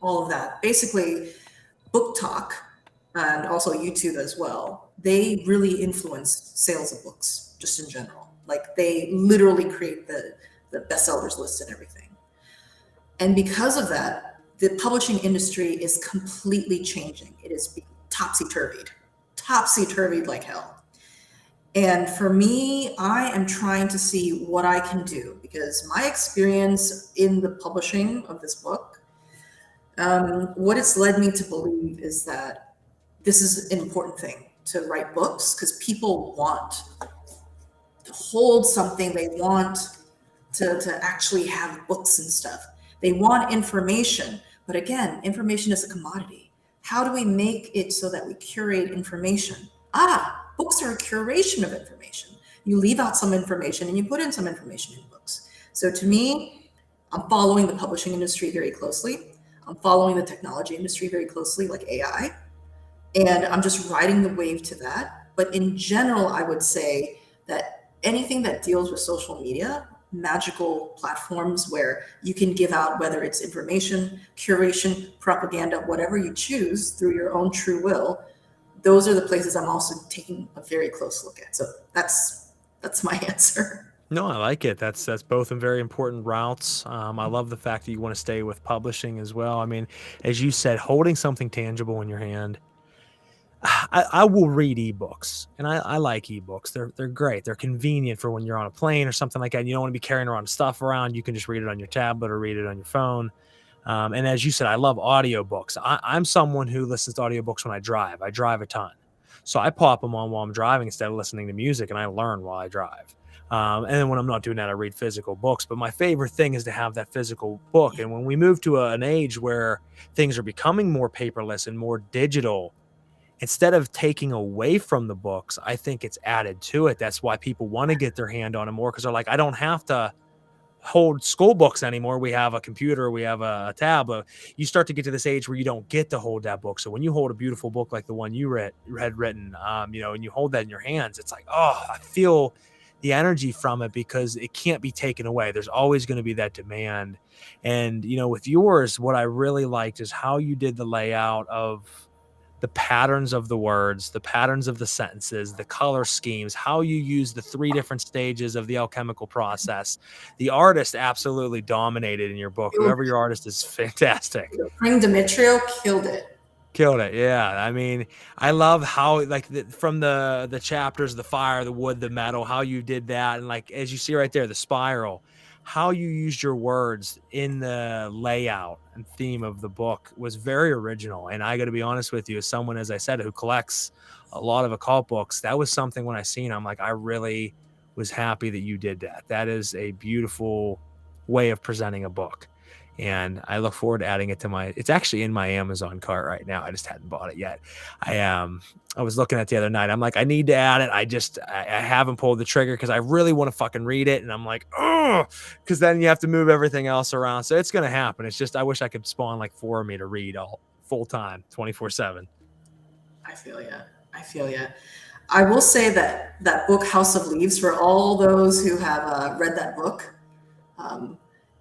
all of that. Basically, Book Talk and also YouTube as well, they really influence sales of books just in general. Like they literally create the bestsellers list and everything. And because of that, the publishing industry is completely changing. It is topsy-turvied like hell. And for me, I am trying to see what I can do, because my experience in the publishing of this book, what it's led me to believe is that this is an important thing to write books, because people want to hold something. They want to actually have books and stuff. They want information, but again, information is a commodity. How do we make it so that we curate information? Books are a curation of information. You leave out some information and you put in some information in books. So to me, I'm following the publishing industry very closely. I'm following the technology industry very closely, like AI. And I'm just riding the wave to that. But in general, I would say that anything that deals with social media, magical platforms where you can give out, whether it's information, curation, propaganda, whatever you choose through your own true will, those are the places I'm also taking a very close look at. So that's my answer. No, I like it. That's both in very important routes. I love the fact that you want to stay with publishing as well. I mean, as you said, holding something tangible in your hand. I will read ebooks, and I like ebooks. They're great. They're convenient for when you're on a plane or something like that. And you don't want to be carrying around stuff around. You can just read it on your tablet or read it on your phone. And as you said, I love audiobooks. I'm someone who listens to audiobooks when I drive. I drive a ton. So I pop them on while I'm driving instead of listening to music, and I learn while I drive. And then when I'm not doing that, I read physical books. But my favorite thing is to have that physical book. And when we move to an age where things are becoming more paperless and more digital, instead of taking away from the books, I think it's added to it. That's why people want to get their hand on them more, because they're like, I don't have to hold school books anymore. We have a computer, we have a tablet. You start to get to this age where you don't get to hold that book. So when you hold a beautiful book like the one you had written, and you hold that in your hands, it's like, oh, I feel the energy from it because it can't be taken away. There's always going to be that demand. And, with yours, what I really liked is how you did the layout of the patterns of the words, the patterns of the sentences, the color schemes, how you use the three different stages of the alchemical process. The artist absolutely dominated in your book. Whoever your artist is fantastic. Frank Demetrio killed it. Killed it. Yeah. I mean, I love how from the chapters, the fire, the wood, the metal, how you did that. And like, as you see right there, the spiral, how you used your words in the layout and theme of the book was very original. And I got to be honest with you, as someone, as I said, who collects a lot of occult books, that was something when I seen, I'm like, I really was happy that you did that. That is a beautiful way of presenting a book. And I look forward to adding it to it's actually in my Amazon cart right now. I just hadn't bought it yet. I was looking at the other night. I'm like, I need to add it. I haven't pulled the trigger because I really want to fucking read it. And I'm like, oh, because then you have to move everything else around. So it's going to happen. It's just, I wish I could spawn like 4 of me to read all full time, 24/7. I feel ya. I feel ya. I will say that book, House of Leaves, for all those who have read that book,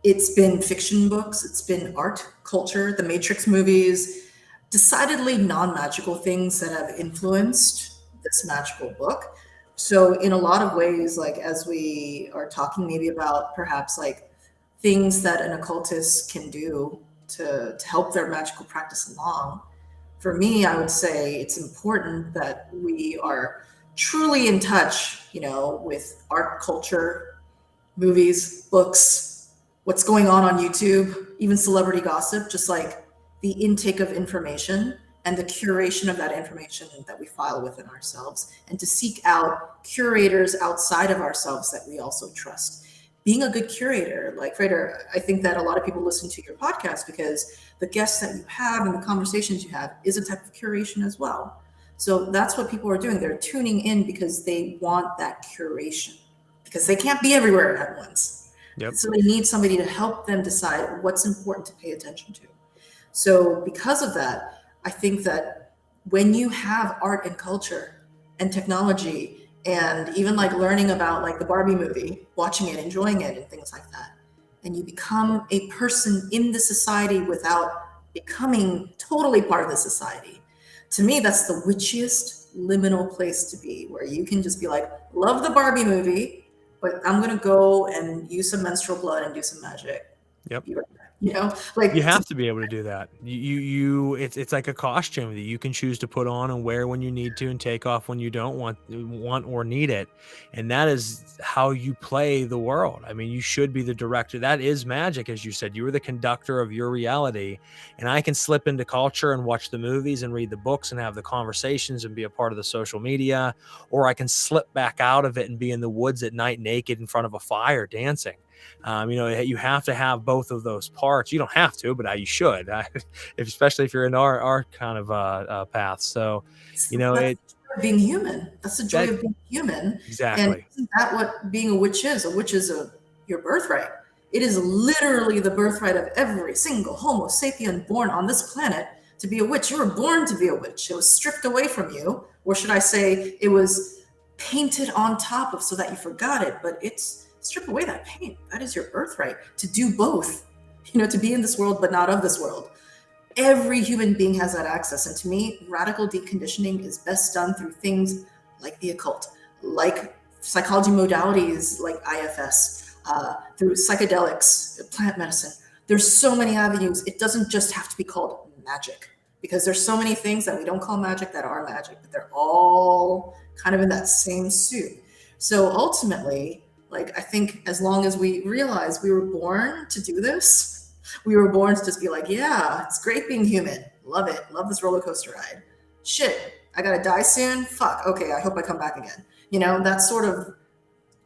it's been fiction books, it's been art, culture, the Matrix movies, decidedly non-magical things that have influenced this magical book. So in a lot of ways, like as we are talking maybe about perhaps like things that an occultist can do to help their magical practice along, for me, I would say it's important that we are truly in touch, with art, culture, movies, books, what's going on YouTube, even celebrity gossip, just like the intake of information and the curation of that information that we file within ourselves, and to seek out curators outside of ourselves that we also trust. Being a good curator, like Frater, I think that a lot of people listen to your podcast because the guests that you have and the conversations you have is a type of curation as well. So that's what people are doing. They're tuning in because they want that curation, because they can't be everywhere at once. Yep. So they need somebody to help them decide what's important to pay attention to. So because of that, I think that when you have art and culture and technology, and even like learning about like the Barbie movie, watching it, enjoying it, and things like that, and you become a person in the society without becoming totally part of the society, to me, that's the witchiest liminal place to be, where you can just be like, love the Barbie movie, but I'm going to go and use some menstrual blood and do some magic. Yep. Like you have to be able to do that. It's like a costume that you can choose to put on and wear when you need to, and take off when you don't want or need it. And that is how you play the world. I mean, you should be the director. That is magic, as you said. You are the conductor of your reality. And I can slip into culture and watch the movies and read the books and have the conversations and be a part of the social media, or I can slip back out of it and be in the woods at night naked in front of a fire dancing. You have to have both of those parts. You don't have to, but you should, especially if you're in our kind of path. So, being human. That's the joy of being human. Exactly. And isn't that what being a witch is? A witch is your birthright. It is literally the birthright of every single Homo sapien born on this planet to be a witch. You were born to be a witch. It was stripped away from you, or should I say, it was painted on top of so that you forgot it. But strip away that paint. That is your birthright, to do both, to be in this world but not of this world. Every human being has that access. And to me, radical deconditioning is best done through things like the occult, like psychology modalities like IFS, through psychedelics, plant medicine. There's so many avenues. It doesn't just have to be called magic, because there's so many things that we don't call magic that are magic, but they're all kind of in that same suit. So ultimately, like, I think as long as we realize we were born to do this, we were born to just be like, yeah, it's great being human. Love it. Love this roller coaster ride. Shit, I gotta die soon. Fuck. Okay, I hope I come back again. You know, that sort of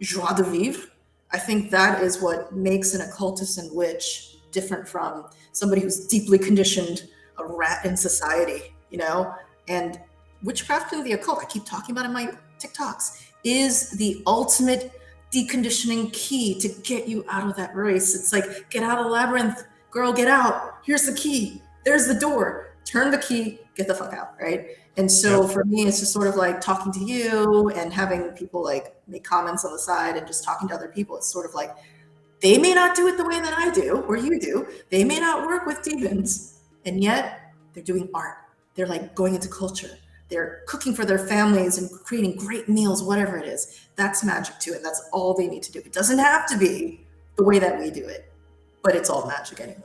joie de vivre. I think that is what makes an occultist and witch different from somebody who's deeply conditioned, a rat in society, you know? And witchcraft and the occult, I keep talking about in my TikToks, is the ultimate deconditioning key to get you out of that race. It's like, get out of the labyrinth, girl, get out. Here's the key. There's the door. Turn the key, get the fuck out, right? And so for me, it's just sort of like talking to you and having people like make comments on the side and just talking to other people. It's sort of like, they may not do it the way that I do or you do. They may not work with demons, and yet they're doing art. They're like going into culture. They're cooking for their families and creating great meals, whatever it is. That's magic too, and that's all they need to do. It doesn't have to be the way that we do it, but it's all magic anyways.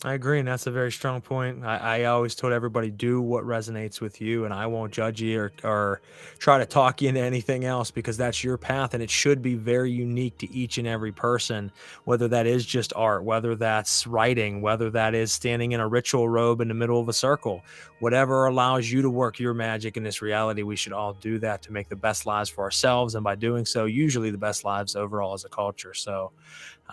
I agree, and that's a very strong point. I always told everybody, do what resonates with you, and I won't judge you or try to talk you into anything else, because that's your path, and it should be very unique to each and every person, whether that is just art, whether that's writing, whether that is standing in a ritual robe in the middle of a circle. Whatever allows you to work your magic in this reality, we should all do that to make the best lives for ourselves, and by doing so, usually the best lives overall as a culture. So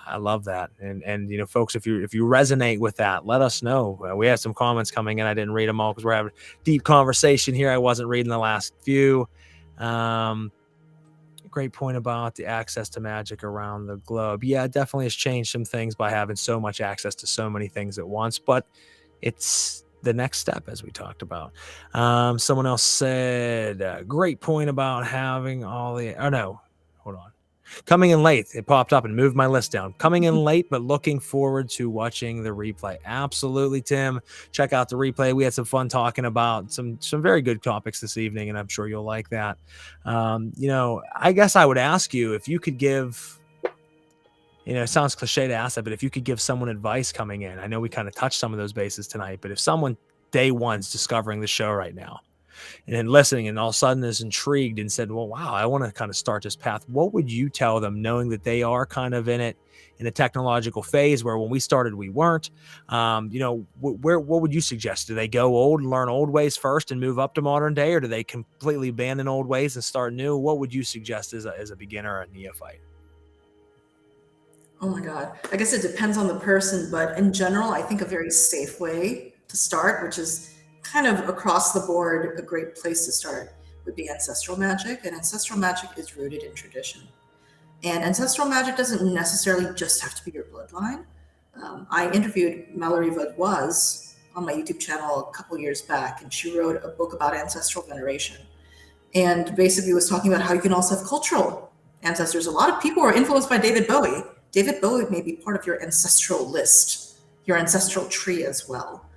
I love that. And you know, folks, if you resonate with that, let us know. We have some comments coming in. I didn't read them all because we're having a deep conversation here. I wasn't reading the last few. Great point about the access to magic around the globe. Yeah, it definitely has changed some things by having so much access to so many things at once, but it's the next step, as we talked about. Someone else said, great point about having all the, oh no, hold on. Coming in late, it popped up and moved my list down. Coming in late, but looking forward to watching the replay. Absolutely, Tim. Check out the replay. We had some fun talking about some very good topics this evening, and I'm sure you'll like that. You know, I guess I would ask you if you could give, you know, it sounds cliche to ask that, but if you could give someone advice coming in. I know we kind of touched some of those bases tonight, but if someone day one's discovering the show right now, and then listening and all of a sudden is intrigued and said, well, wow, I want to kind of start this path, what would you tell them, knowing that they are kind of in it in a technological phase where when we started, we weren't? You know, what would you suggest? Do they go old and learn old ways first and move up to modern day, or do they completely abandon old ways and start new? What would you suggest as a beginner or a neophyte? Oh my God. I guess it depends on the person, but in general, I think a very safe way to start, which is kind of across the board, a great place to start, would be ancestral magic. And ancestral magic is rooted in tradition. And ancestral magic doesn't necessarily just have to be your bloodline. I interviewed Mallory Vaudoise on my YouTube channel a couple years back, and she wrote a book about ancestral veneration. And basically was talking about how you can also have cultural ancestors. A lot of people are influenced by David Bowie. David Bowie may be part of your ancestral list, your ancestral tree as well.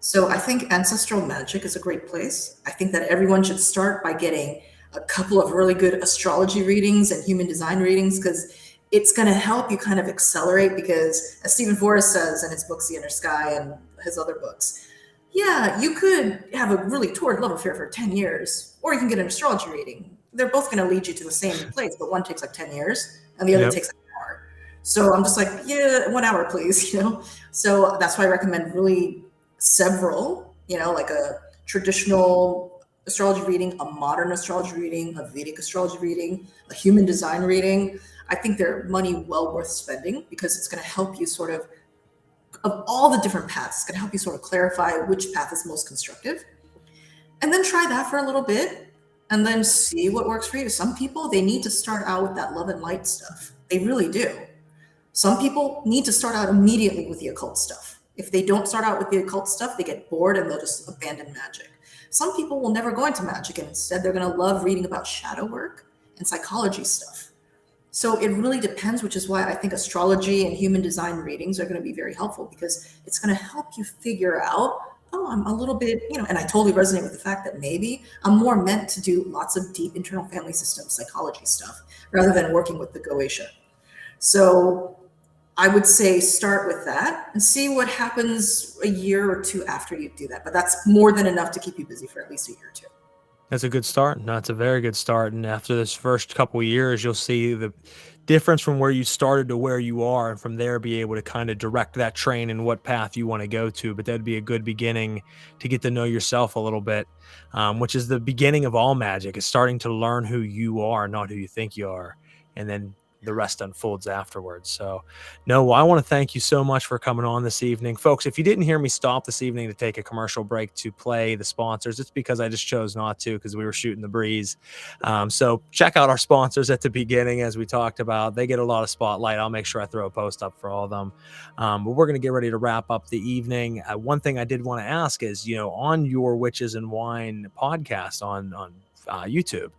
So I think ancestral magic is a great place. I think that everyone should start by getting a couple of really good astrology readings and human design readings, because it's going to help you kind of accelerate, because as Stephen Forrest says in his books, The Inner Sky and his other books, yeah, you could have a really torrid love affair for 10 years, or you can get an astrology reading. They're both going to lead you to the same place, but one takes like 10 years and the other takes like an hour. So I'm just like, yeah, 1 hour, please, you know? So that's why I recommend really several, you know, like a traditional astrology reading, a modern astrology reading, a Vedic astrology reading, a human design reading. I think they're money well worth spending, because it's going to help you sort of all the different paths, it's going to help you sort of clarify which path is most constructive. And then try that for a little bit and then see what works for you. Some people, they need to start out with that love and light stuff. They really do. Some people need to start out immediately with the occult stuff. If they don't start out with the occult stuff, they get bored and they'll just abandon magic. Some people will never go into magic, and instead they're going to love reading about shadow work and psychology stuff. So it really depends, which is why I think astrology and human design readings are going to be very helpful, because it's going to help you figure out, oh, I'm a little bit, you know, and I totally resonate with the fact that maybe I'm more meant to do lots of deep internal family system psychology stuff rather than working with the Goetia. So I would say start with that and see what happens a year or two after you do that. But that's more than enough to keep you busy for at least a year or two. That's a good start. No, it's a very good start. And after this first couple of years, you'll see the difference from where you started to where you are, and from there be able to kind of direct that train in what path you want to go to. But that'd be a good beginning to get to know yourself a little bit, which is the beginning of all magic, is starting to learn who you are, not who you think you are. And then the rest unfolds afterwards. So, no, well, I want to thank you so much for coming on this evening. Folks, if you didn't hear me stop this evening to take a commercial break to play the sponsors, it's because I just chose not to, because we were shooting the breeze. So check out our sponsors at the beginning, as we talked about. They get a lot of spotlight. I'll make sure I throw a post up for all of them. But we're going to get ready to wrap up the evening. One thing I did want to ask is, on your Witches and Wine podcast on YouTube,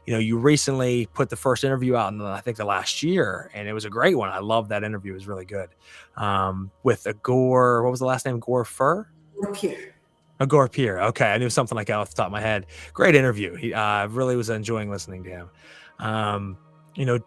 you recently put the first interview out in I think the last year, and it was a great one. I love that interview. It was really good. With Agor, what was the last name? Gore Fur? Pierre. Agor Pierre. Okay. I knew something like that off the top of my head. Great interview. He really was enjoying listening to him.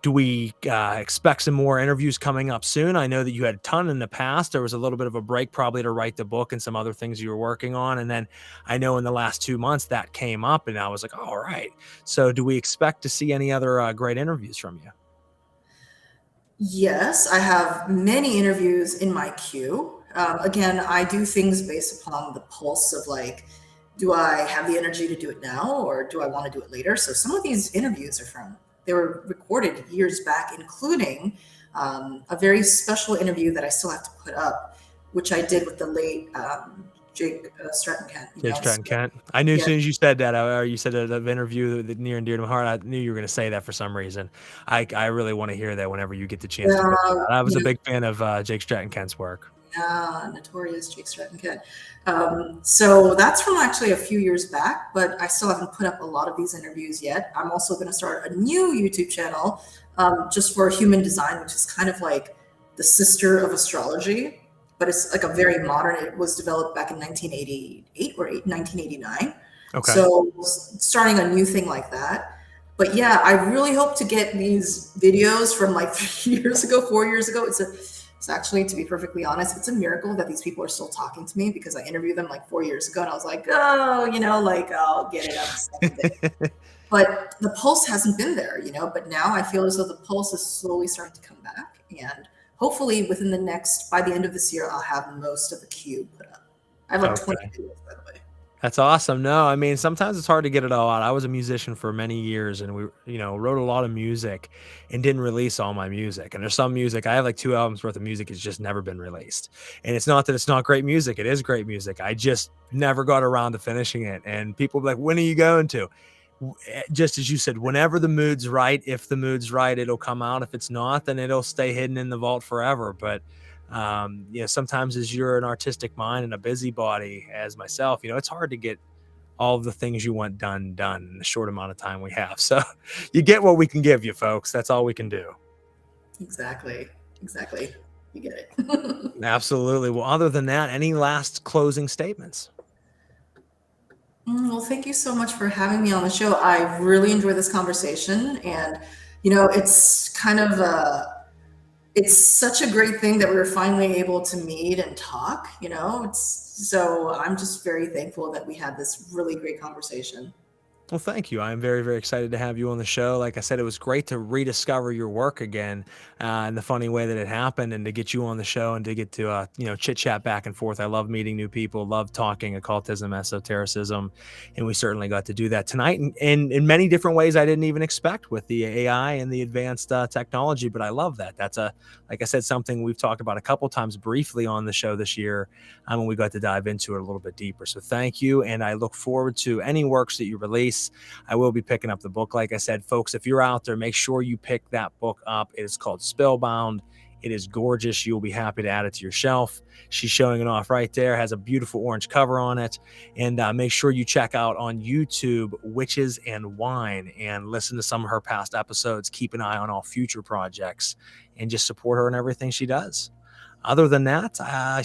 Do we expect some more interviews coming up soon? I know that you had a ton in the past. There was a little bit of a break probably to write the book and some other things you were working on. And then I know in the last 2 months that came up, and I was like, oh, all right. So do we expect to see any other great interviews from you? Yes, I have many interviews in my queue. Again, I do things based upon the pulse of like, do I have the energy to do it now, or do I want to do it later? So some of these interviews they were recorded years back, including a very special interview that I still have to put up, which I did with the late Jake Stratton-Kent. Jake Stratton-Kent. I knew as soon as you said that, or you said an interview that near and dear to my heart, I knew you were going to say that for some reason. I really want to hear that whenever you get the chance to put it out. I was a big fan of Jake Stratton-Kent's work. Yeah, notorious Jake Stratton-Kent. So that's from actually a few years back, but I still haven't put up a lot of these interviews yet. I'm also going to start a new YouTube channel just for human design, which is kind of like the sister of astrology, but it's like a very modern. It was developed back in 1988 or 1989. Okay. So starting a new thing like that. But yeah, I really hope to get these videos from like 3 years ago, 4 years ago. It's actually, to be perfectly honest, it's a miracle that these people are still talking to me, because I interviewed them like 4 years ago and I was like, oh, I'll get it up. But the pulse hasn't been there, but now I feel as though the pulse is slowly starting to come back. And hopefully by the end of this year, I'll have most of the queue put up. I have like 20 videos, by the way. That's awesome. No, I mean, sometimes it's hard to get it all out. I was a musician for many years, and we, wrote a lot of music and didn't release all my music. And there's some music, I have like 2 albums worth of music that's just never been released. And it's not that it's not great music. It is great music. I just never got around to finishing it. And people be like, when are you going to? Just as you said, whenever the mood's right, if the mood's right, it'll come out. If it's not, then it'll stay hidden in the vault forever. But sometimes as you're an artistic mind and a busybody as myself, it's hard to get all of the things you want done in the short amount of time we have. So you get what we can give you, folks. That's all we can do. Exactly. You get it. Absolutely. Well, other than that, any last closing statements? Well, thank you so much for having me on the show. I really enjoyed this conversation, and it's kind of it's such a great thing that we were finally able to meet and talk. So I'm just very thankful that we had this really great conversation. Well, thank you. I'm very, very excited to have you on the show. Like I said, it was great to rediscover your work again in the funny way that it happened, and to get you on the show and to get to, chit chat back and forth. I love meeting new people, love talking occultism, esotericism, and we certainly got to do that tonight in many different ways I didn't even expect with the AI and the advanced technology. But I love that. That's like I said, something we've talked about a couple times briefly on the show this year, when we got to dive into it a little bit deeper. So thank you, and I look forward to any works that you release. I will be picking up the book. Like I said, folks, if you're out there, make sure you pick that book up. It is called Spellbound. It is gorgeous. You'll be happy to add it to your shelf. She's showing it off right there. Has a beautiful orange cover on it. And make sure you check out on YouTube Witches and Wine and listen to some of her past episodes. Keep an eye on all future projects and just support her in everything she does. Other than that,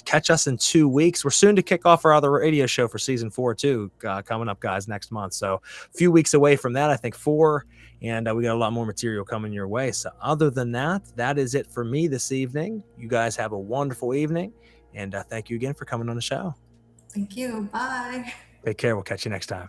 catch us in 2 weeks. We're soon to kick off our other radio show for season 4 too, coming up, guys, next month. So a few weeks away from that, I think 4, and we got a lot more material coming your way. So other than that, that is it for me this evening. You guys have a wonderful evening, and thank you again for coming on the show. Thank you. Bye. Take care. We'll catch you next time.